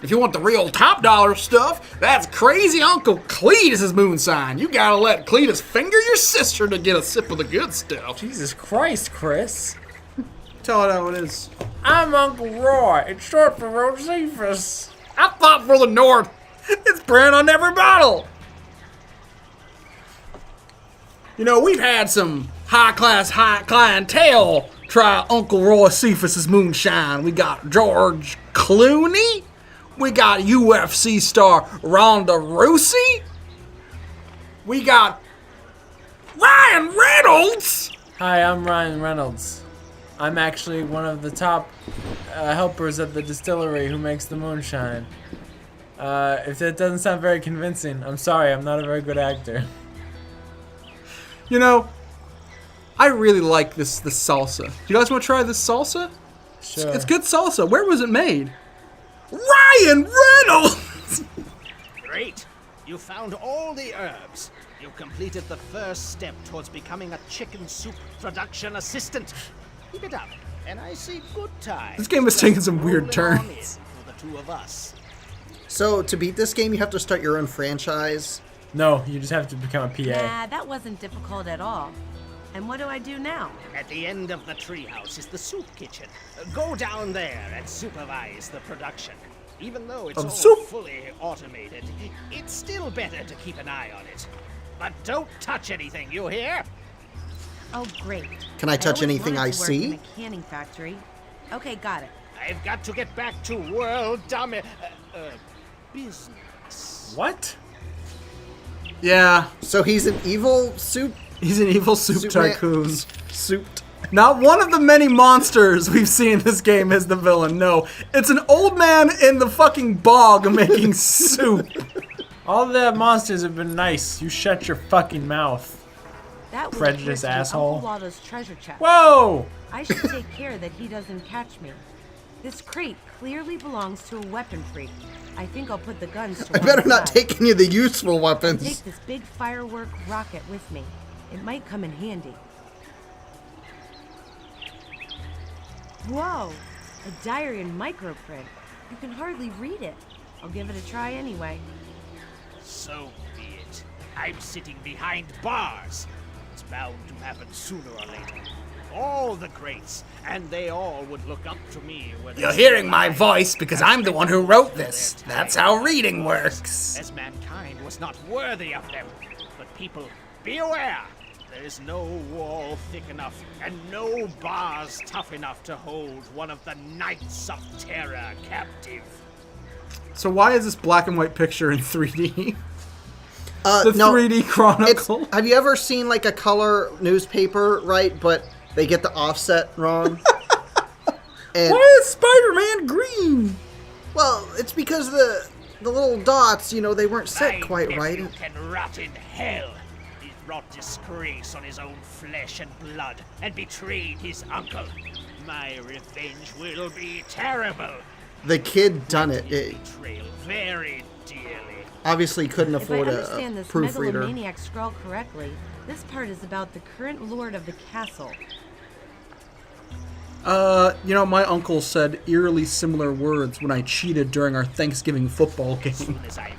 If you want the real top dollar stuff, that's Crazy Uncle Cletus's moonshine. You gotta let Cletus finger your sister to get a sip of the good stuff. Jesus Christ, Chris. Tell it how it is. I'm Uncle Roy. It's short for Josephus. I fought for the North. It's brand on every bottle. You know, we've had some high-class, high clientele try Uncle Roy Cephas's moonshine. We got George Clooney. We got UFC star Ronda Rousey. We got Ryan Reynolds. Hi, I'm Ryan Reynolds. I'm actually one of the top helpers at the distillery who makes the moonshine. If that doesn't sound very convincing, I'm sorry, I'm not a very good actor. You know, I really like this salsa. You guys want to try this salsa? Sure. It's good salsa. Where was it made? Ryan Reynolds! Great! You found all the herbs. You completed the first step towards becoming a chicken soup production assistant. Keep it up, and I see good times. This game is taking some weird Rolling on turns. in for the two of us. So to beat this game, you have to start your own franchise. No, you just have to become a PA. Nah, that wasn't difficult at all. And what do I do now? At the end of the treehouse is the soup kitchen. Go down there and supervise the production. Even though it's Of all soup? fully automated, it's still better to keep an eye on it. but don't touch anything, you hear? Oh, great. Can I touch always anything wanted I to work see? in a canning factory. Okay, got it. I've got to get back to world business. What? Yeah, So he's an evil soup. he's an evil soup Soup tycoon. man. Souped. Not one of the many monsters we've seen in this game is the villain. No, it's an old man in the fucking bog making soup. All the monsters have been nice. You shut your fucking mouth. That would Prejudice appear to be asshole. Uncle Waldo's treasure chest. Whoa! I should take care that he doesn't catch me. This crate clearly belongs to a weapon freak. I think I'll put the guns to I one better not side. take any of the useful Take weapons. this big firework rocket with me. It might come in handy. Whoa! A diary in microprint. You can hardly read it. I'll give it a try anyway. So be it. I'm sitting behind bars. It's bound to happen sooner or later. All the greats, and they all would look up to me when You're hearing my voice because I'm the one who wrote this. That's how reading works. as mankind was not worthy of them. But people, beware! There is no wall thick enough and no bars tough enough to hold one of the Knights of Terror captive. So why is this black and white picture in 3D? The No, 3D it's, Chronicle. have you ever seen like a color newspaper, right? But they get the offset wrong. And Why is Spider-Man green? well, it's because the little dots, you know, they weren't set My quite nephew right. can rot in hell. He's brought disgrace on his own flesh and blood and betrayed his uncle. My revenge will be terrible. The kid done it. His betrayal very dearly. Obviously couldn't If I afford understand a this proofreader. megalomaniac scroll correctly, this part is about the current lord of the castle. You know, my uncle said eerily similar words when I cheated during our Thanksgiving football game. Soon as I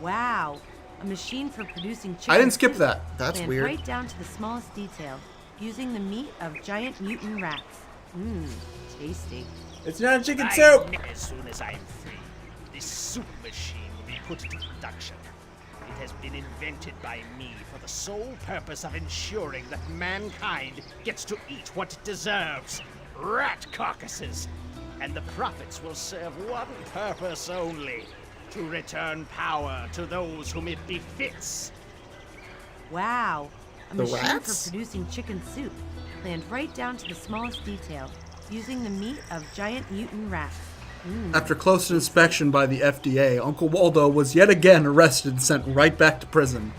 Wow, a machine for producing chicken. I didn't skip soup, that. That's planned weird. Right down to the smallest detail, using the meat of giant mutant rats. Mmm, tasty. It's not chicken I soup! kn- As soon as I'm free, this soup machine will be put into production. It has been invented by me for the sole purpose of ensuring that mankind gets to eat what it deserves. Rat carcasses. And the profits will serve one purpose only. To return power to those whom it befits. Wow, a The machine rats? for producing chicken soup, planned right down to the smallest detail, using the meat of giant mutant rats. After close inspection by the FDA, Uncle Waldo was yet again arrested and sent right back to prison.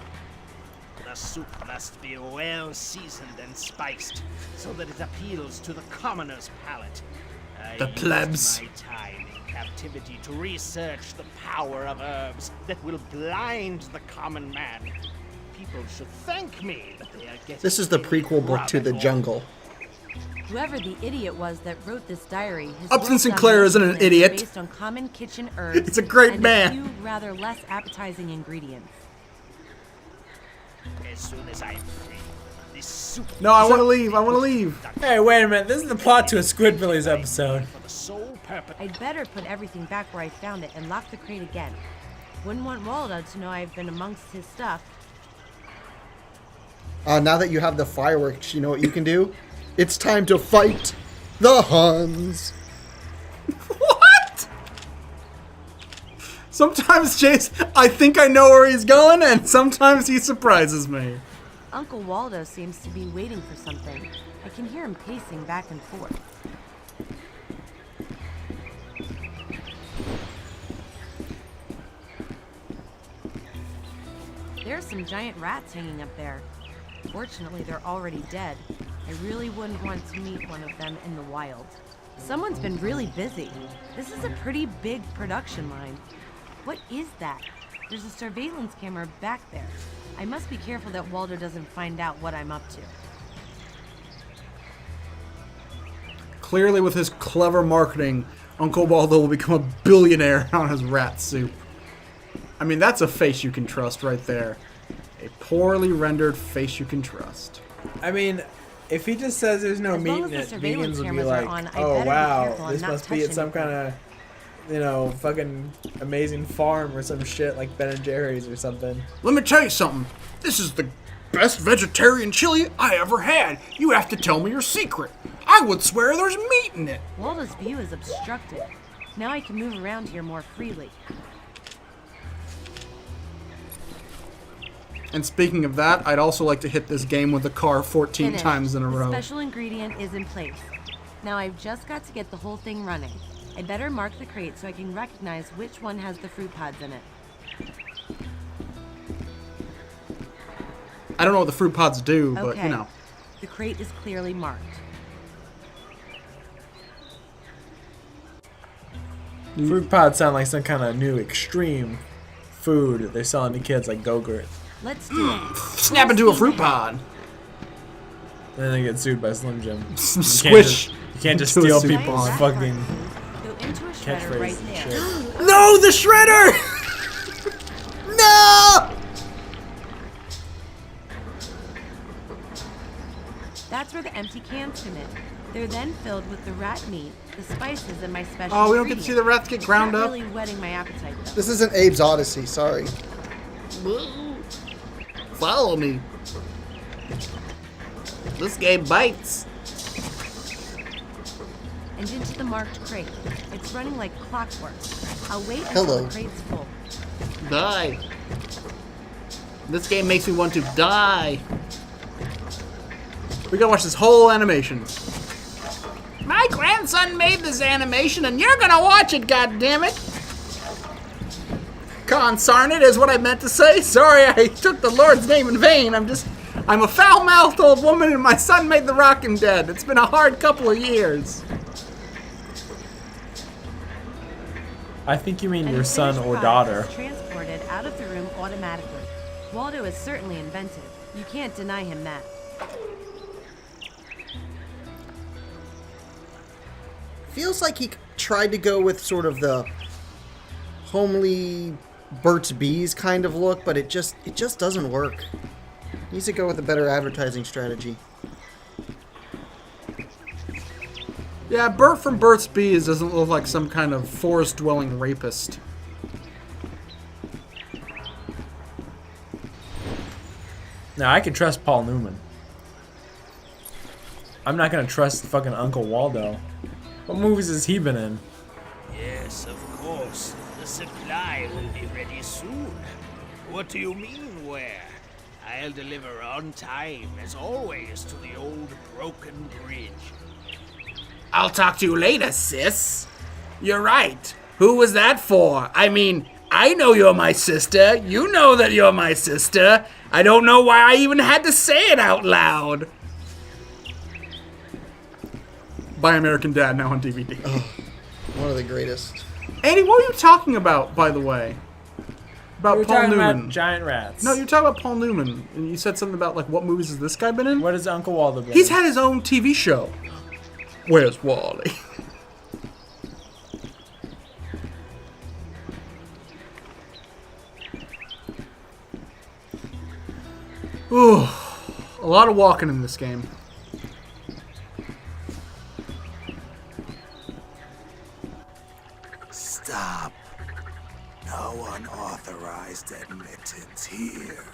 The soup must be well seasoned and spiced, so that it appeals to the commoner's palate. I The used plebs. my time in captivity to research the power of herbs that will blind the common man. People should thank me that they are getting. This is the prequel book to The rabbit Jungle. Whoever the idiot was that wrote this diary, his Upton world Sinclair isn't an domination idiot. Based on common kitchen herbs. He's a great and man. A few rather less appetizing ingredients. As soon as I'm free, this soup. No, I want to leave. I want to leave. Hey, wait a minute. This is the plot to a Squidbillies episode. For the sole purpose. I'd better put everything back where I found it and lock the crate again. Wouldn't want Waldo to know I've been amongst his stuff. Now that you have the fireworks, you know what you can do? It's time to fight the Huns. What? Sometimes, Chase, I think I know where he's going, and sometimes he surprises me. Uncle Waldo seems to be waiting for something. I can hear him pacing back and forth. There are some giant rats hanging up there. Fortunately, they're already dead. I really wouldn't want to meet one of them in the wild. Someone's been really busy. This is a pretty big production line. What is that? There's a surveillance camera back there. I must be careful that Waldo doesn't find out what I'm up to. Clearly, with his clever marketing, Uncle Waldo will become a billionaire on his rat soup. I mean, that's a face you can trust right there. A poorly rendered face you can trust. I mean, if he just says there's no As meat long in as it, the surveillance vegans would be cameras are like, on, I oh better be wow, careful and this not must be touch at some kind of you know, fucking amazing farm or some shit like Ben and Jerry's or something. Let me tell you something. This is the best vegetarian chili I ever had. You have to tell me your secret. I would swear there's meat in it. Waldo's view is obstructed. Now I can move around here more freely. And speaking of that, I'd also like to hit this game with a car 14 Finished. times in a The row. special ingredient is in place. Now I've just got to get the whole thing running. I better mark the crate so I can recognize which one has the fruit pods in it. I don't know what the fruit pods do, but Okay. you know. The crate is clearly marked. Fruit pods sound like some kind of new extreme food that they're selling to kids like Go-Gurt. Let's do it. Snap into a fruit pod. Then they get sued by Slim Jim. Squish. You can't just into a steal soup people's pod. fucking Go into a shredder catchphrases right and there. shit. No, the shredder! No! That's where the empty cans come in. They're then filled with the rat meat, the spices, and my special Oh, we don't get to see the rats get ground Not up? really whetting my appetite, though. This isn't Abe's Odyssey, sorry. Follow me. This game bites. And into the marked crate. It's running like clockwork. I'll wait until Hello. the crate's full. Die. This game makes me want to die. We gotta watch this whole animation. My grandson made this animation and you're gonna watch it, goddammit. Consarn it is what I meant to say. Sorry, I took the Lord's name in vain. I'm a foul-mouthed old woman and my son made the Rockin' dead. It's been a hard couple of years. I think you mean And your the son finished or product daughter. is transported out of the room automatically. Waldo is certainly inventive. You can't deny him that. Feels like he tried to go with sort of the homely Burt's Bees kind of look, but it just doesn't work. Needs to go with a better advertising strategy. Yeah, Bert from Burt's Bees doesn't look like some kind of forest-dwelling rapist. Now, I can trust Paul Newman. I'm not gonna trust fucking Uncle Waldo. What movies has he been in? Yes, of course. The supply will be ready soon. What do you mean, where? I'll deliver on time, as always, to the old broken bridge. I'll talk to you later, sis. You're right. Who was that for? I mean, I know you're my sister. You know that you're my sister. I don't know why I even had to say it out loud. Buy American Dad now on DVD. One of the greatest. Andy, what were you talking about, by the way? About We were Paul talking Newman. about giant rats. No, you're talking about Paul Newman, and you said something about like what movies has this guy been in? What has Uncle Waldo been He's in? had his own TV show. Where's Wally? Ooh, a lot of walking in this game. Stop. No unauthorized admittance here.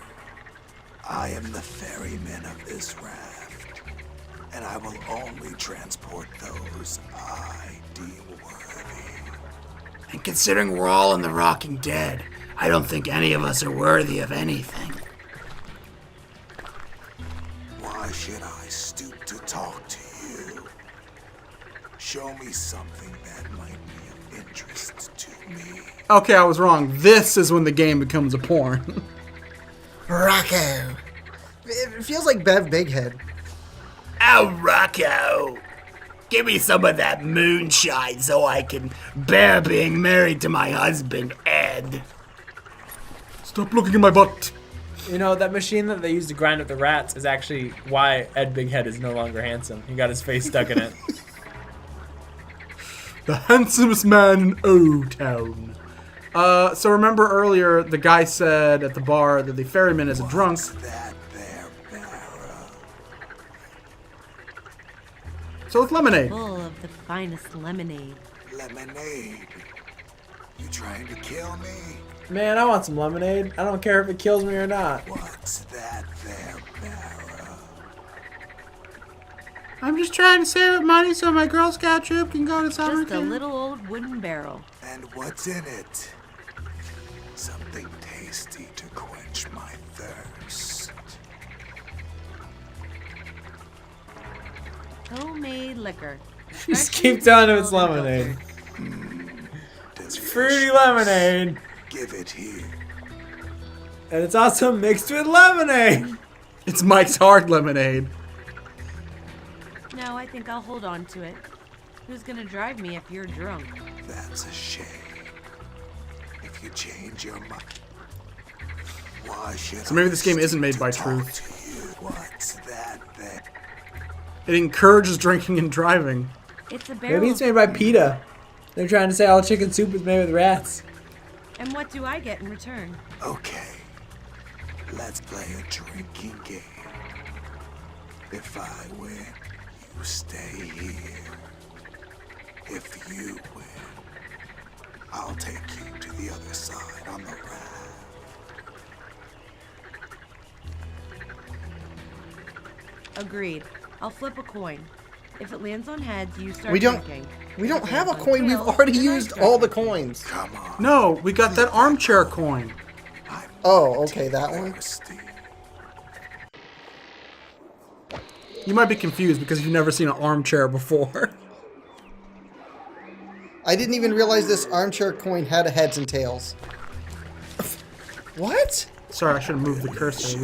I am the ferryman of this raft, and I will only transport those I deem worthy. And considering we're all in the Rocking Dead, I don't think any of us are worthy of anything. Why should I stoop to talk to you? Show me something that might be of interest to me. Okay, I was wrong. This is when the game becomes a porn. Rocco. It feels like Bev Bighead. Oh, Rocco! Give me some of that moonshine so I can bear being married to my husband, Ed. Stop looking at my butt. You know, that machine that they use to grind up the rats is actually why Ed Bighead is no longer handsome. He got his face stuck in it. The handsomest man in O-Town. So remember earlier, the guy said at the bar that the ferryman is a drunk. What's that there, barrel? So it's lemonade. Full of the finest lemonade. Lemonade. You trying to kill me? Man, I want some lemonade. I don't care if it kills me or not. What's that there, Barrow? I'm just trying to save up money so my Girl Scout troop can go to summer Just a camp. little old wooden barrel. And what's in it? Something tasty to quench my thirst. Homemade liquor. Just keep telling him it's lemonade. It's fruity lemonade. Give it here. And it's also mixed with lemonade. It's Mike's Hard Lemonade. No, I think I'll hold on to it. Who's gonna drive me if you're drunk? That's a shame. If you change your mind, why should So maybe I this game isn't made stick by to truth. talk to you? What's that there? It encourages drinking and driving. It's a barrel. Maybe it's made by PETA. They're trying to say all chicken soup is made with rats. And what do I get in return? Okay, let's play a drinking game. If I win, you stay here. If you win, I'll take you to the other side on the raft. Agreed. I'll flip a coin. If it lands on heads, you start We don't drinking. we don't If it have a lands on coin. We've tails, already then I used start all the drinking. coins. Come on. No, we got that armchair coin. I'm Oh, okay, that one. thirsty. You might be confused because you've never seen an armchair before. I didn't even realize this armchair coin had a heads and tails. What? Sorry, I should have moved the cursor.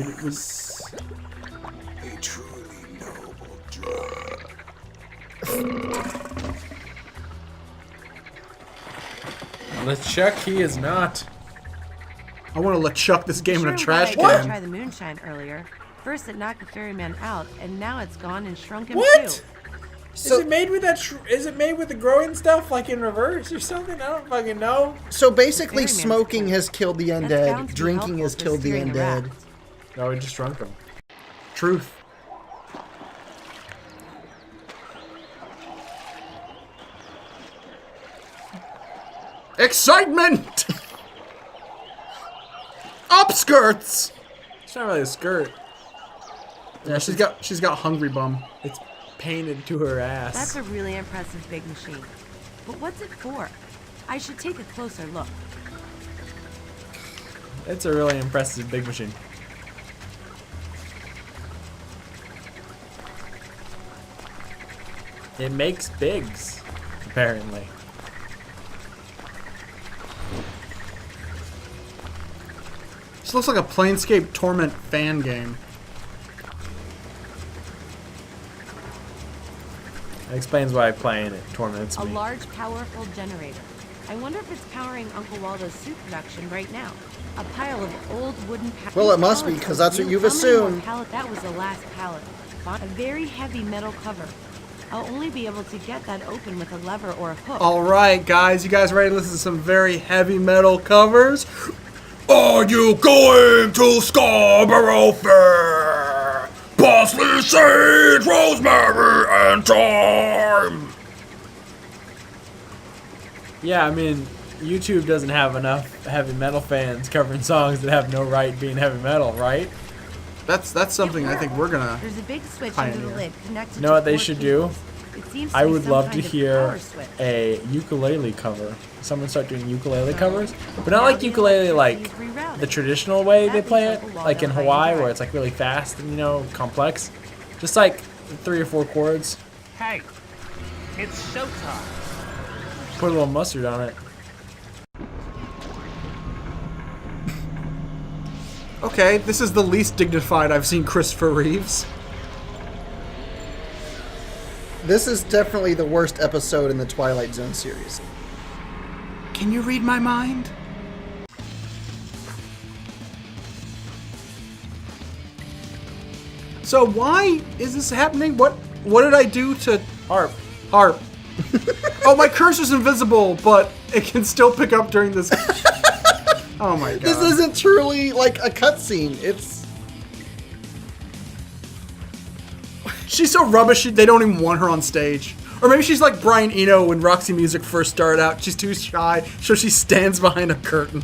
A truly noble drug. LeChuck, he is not. I want to let Chuck this game in a Sure, trash glad I didn't can. try the moonshine earlier. First it knocked the ferryman out, and now it's gone and shrunk him What? too. So is it made with that? Is it made with the growing stuff, like in reverse or something? I don't fucking know. so basically, Ferryman's smoking cool. has killed the That's bound undead. to be Drinking has helpful for killed the steering a undead. raft. No, we just shrunk them. Truth. Excitement! Upskirts! It's not really a skirt. Yeah, she's got hungry bum. It's painted to her ass. That's a really impressive big machine. But what's it for? I should take a closer look. It's a really impressive big machine. It makes bigs, apparently. This looks like a Planescape Torment fan game. That explains why playing it torments A me. large, powerful generator. I wonder if it's powering Uncle Waldo's soup production right now. A pile of old wooden pallets. Well, it must be, 'cause that's what you've assumed. That was the last pallet. A very heavy metal cover. I'll only be able to get that open with a lever or a hook. Alright, guys, you guys ready to listen to some very heavy metal covers? Are you going to Scarborough Fair? Parsley, sage, rosemary, and thyme. Yeah, I mean, YouTube doesn't have enough heavy metal fans covering songs that have no right being heavy metal, right? That's something I think we're gonna. There's a big switch under the Pioneer. lid connected You know to what they 4 should do? cables. It seems to I be would some love to kind of hear power switch. a ukulele cover. Someone start doing ukulele covers, but not like ukulele like the traditional way they play it, like in Hawaii where it's like really fast and complex. Just like 3 or 4 chords. Hey, it's showtime. Put a little mustard on it. Okay, this is the least dignified I've seen Christopher Reeves. This is definitely the worst episode in the Twilight Zone series. Can you read my mind? So why is this happening? What did I do to Harp. Harp? Oh, my cursor's invisible, but it can still pick up during this. Oh my god. This isn't truly like a cutscene. It's She's so rubbish, they don't even want her on stage. Or maybe she's like Brian Eno when Roxy Music first started out. She's too shy, so she stands behind a curtain.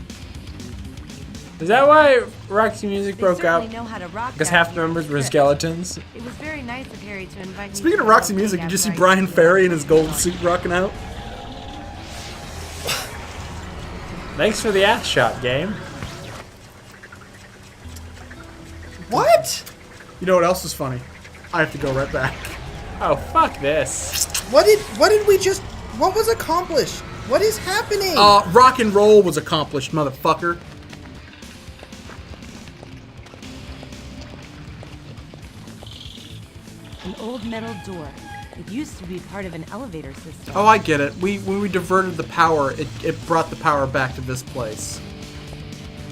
Is that why Roxy Music broke up? They know how to rock Because down half the here members with were Chris. skeletons. It was very nice of Harry to invite me. Speaking to of the Roxy little Music, thing did you see after I Brian did Ferry that. in his gold suit rocking out? Thanks for the ass shot, game. What? You know what else is funny? I have to go right back. Oh, fuck this. What did we just... What was accomplished? What is happening? Rock and roll was accomplished, motherfucker. An old metal door. It used to be part of an elevator system. Oh, I get it. When we diverted the power, it brought the power back to this place.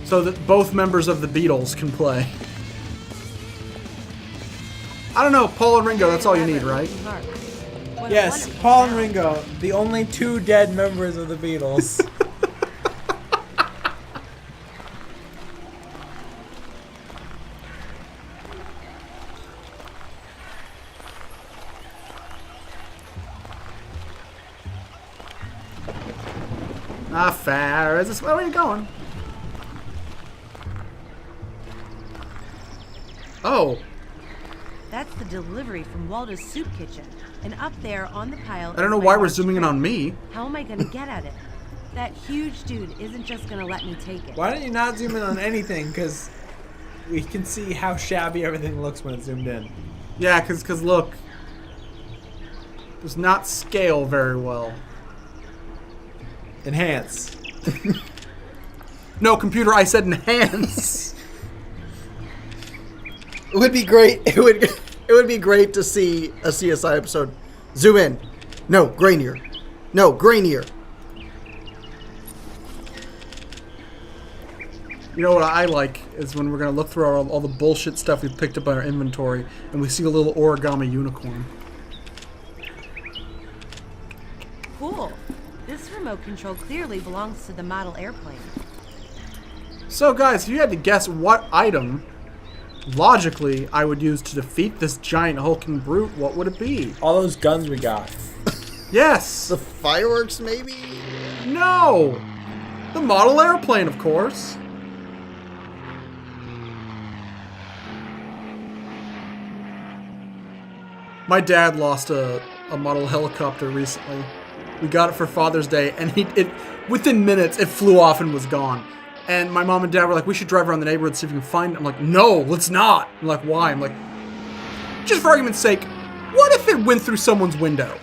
So that both members of the Beatles can play. I don't know, Paul and Ringo, that's all you need, right? What a Yes, wonderful Paul and sound. Ringo, the only 2 dead members of the Beatles. Ah, fair. Is this where are you going? Oh, That's the delivery from Waldo's soup kitchen. And up there on the pile. I don't know why we're zooming in on me. How am I gonna get at it? That huge dude isn't just gonna let me take it. Why don't you not zoom in on anything? Because we can see how shabby everything looks when it's zoomed in. Yeah, cause look, does not scale very well. Enhance. No, computer, I said enhance. It would be great. It would be great to see a CSI episode. Zoom in. No, grainier. No, grainier. You know what I like is when we're gonna look through all the bullshit stuff we've picked up on our inventory, and we see a little origami unicorn. Cool. This remote control clearly belongs to the model airplane. So guys, if you had to guess what item, logically, I would use to defeat this giant hulking brute, what would it be? All those guns we got. Yes! The fireworks, maybe? No! The model airplane, of course. My dad lost a model helicopter recently. We got it for Father's Day, and within minutes, it flew off and was gone. And my mom and dad were like, we should drive around the neighborhood, see if we can find it. I'm like, no, let's not. I'm like, why? I'm like, just for argument's sake, what if it went through someone's window?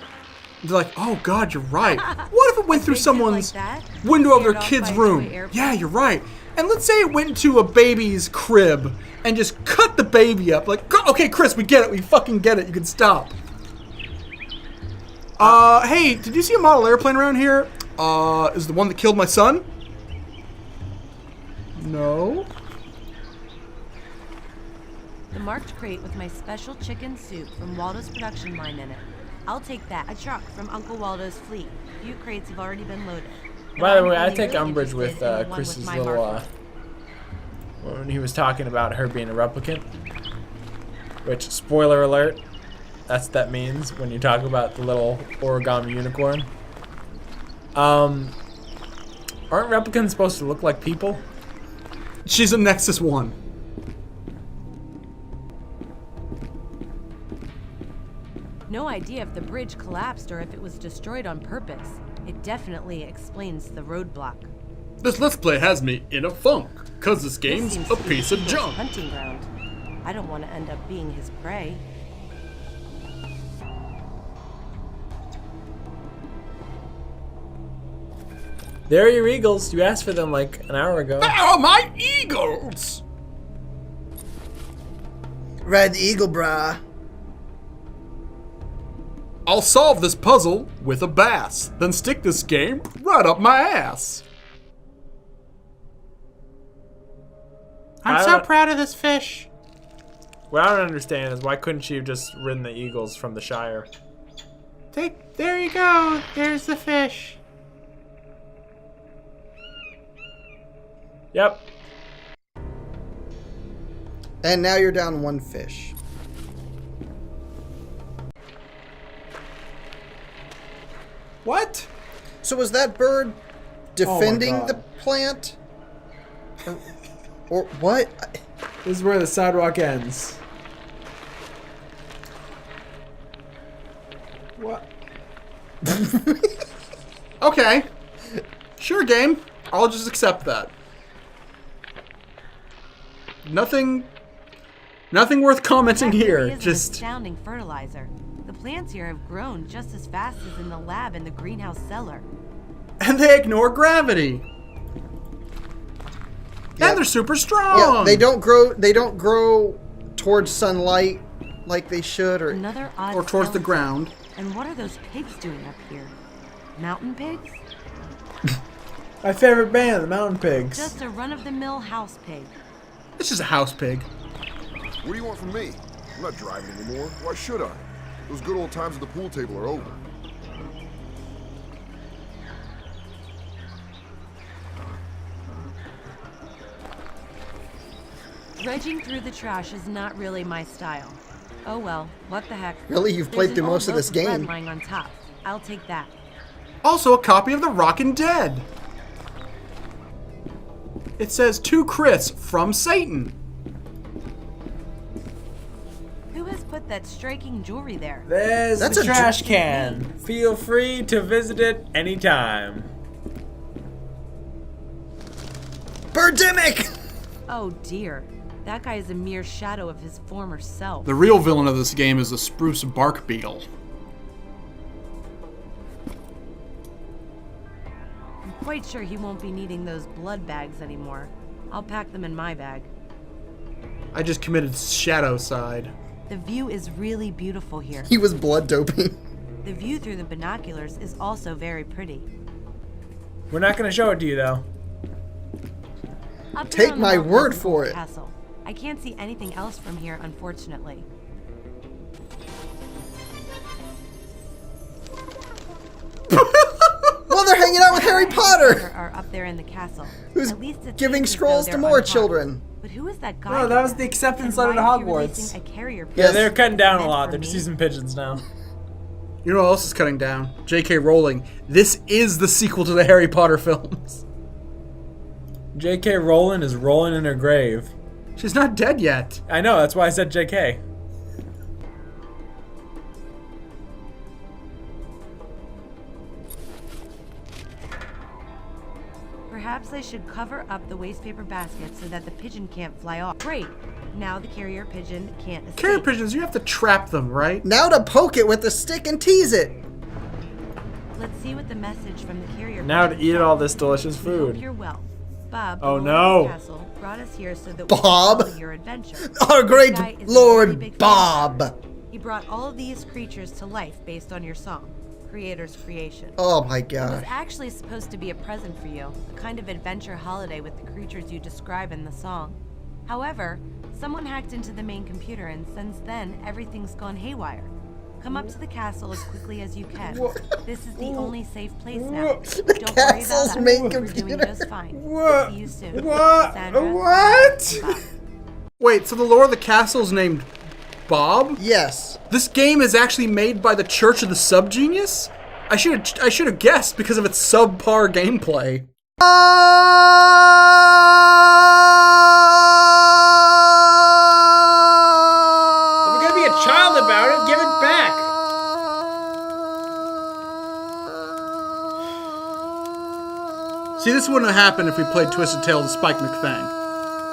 They're like, oh God, you're right. What if it went through They did someone's like that? window of their Scared off kid's by a toy room? airplane? Yeah, you're right. And let's say it went into a baby's crib and just cut the baby up. Like, okay, Chris, we get it. We fucking get it. You can stop. Hey, did you see a model airplane around here? Is the one that killed my son? No. The marked crate with my special chicken soup from Waldo's production line in it. I'll take that. A truck from Uncle Waldo's fleet. A few crates have already been loaded. And By the I'm way, I only take really umbrage with interested in the one Chris's my little, mark on it. when he was talking about her being a replicant. Which, spoiler alert, that's what that means when you talk about the little origami unicorn. Aren't replicants supposed to look like people? She's a Nexus 1. No idea if the bridge collapsed or if it was destroyed on purpose. It definitely explains the roadblock. This Let's Play has me in a funk, cause this This game's seems a to be piece of Eagle's junk. hunting ground. I don't want to end up being his prey. There are your eagles. You asked for them like an hour ago. Oh, my eagles! Red Eagle, brah. I'll solve this puzzle with a bass, then stick this game right up my ass. I'm so proud of this fish. What I don't understand is why couldn't she have just ridden the eagles from the Shire? There you go. There's the fish. Yep. And now you're down 1 fish. What? So was that bird defending God. the plant? Or what? This is where the sidewalk ends. What? Okay. Sure, game. I'll just accept that. Nothing worth commenting That really here. is an Just astounding fertilizer. The plants here have grown just as fast as in the lab and the greenhouse cellar. and they ignore gravity. Yeah. And they're super strong. Yeah, they don't grow towards sunlight like they should, or Another odd Or towards the skeleton. ground. And what are those pigs doing up here? Mountain pigs? My favorite band, the Mountain Pigs. Just a run-of-the-mill house pig. It's just a house pig. What do you want from me? I'm not driving anymore. Why should I? Those good old times at the pool table are over. Dredging through the trash is not really my style. Oh well, what the heck. Really? You've played There's through an most old of this loaf bread game. lying on top. I'll take that. Also, a copy of the Rockin' Dead. It says to Chris from Satan. Who has put that striking jewelry there? There's That's the a trash can. Feel free to visit it anytime. Birdemic! Oh dear. That guy is a mere shadow of his former self. The real villain of this game is the spruce bark beetle. I'm quite sure he won't be needing those blood bags anymore. I'll pack them in my bag. I just committed shadow side. The view is really beautiful here. He was blood doping. The view through the binoculars is also very pretty. We're not gonna show it to you though. Up there Take on the my mountain word is the for old it. Castle. I can't see anything else from here, unfortunately. Well, they're hanging out with Harry Potter, Are up there in the castle. who's At least it giving seems as though scrolls to they're more unharmed. children. But who is that guy? No, that with was them? the acceptance And letter to why is he Hogwarts. releasing a carrier Yeah, Yes. they're cutting down a Meant lot. for They're just me. using pigeons now. You know what else is cutting down? J.K. Rowling. This is the sequel to the Harry Potter films. J.K. Rowling is rolling in her grave. She's not dead yet. I know, that's why I said J.K. Perhaps I should cover up the waste paper basket so that the pigeon can't fly off. Great. Now the carrier pigeon can't escape. Carrier pigeons, you have to trap them, right? Now to poke it with a stick and tease it. Let's see what the message from the carrier Now to pigeon eat all says. this delicious We hope food. you're well. Bob, the Oh, Lord no. of the Castle, brought us here so that we Bob? can follow your adventure. Our This great guy is a really Lord big fan. Bob. He brought all of these creatures to life based on your song, Creator's Creation. Oh my It was gosh. actually supposed to be a present for you, a kind of adventure holiday with the creatures you describe in the song. However, someone hacked into the main computer and since then, everything's gone haywire. Come up to the castle as quickly as you can. This is the only safe place now. The Don't worry castle's about that. main We're doing computer. just fine. What? See you soon. What? Sandra, What? Bob. Wait, so the lore of the castle's named Bob? Yes. This game is actually made by the Church of the Subgenius? I should have guessed because of its subpar gameplay. If we're gonna be a child about it, give it back. See, this wouldn't have happened if we played Twisted Tale to Spike McFang.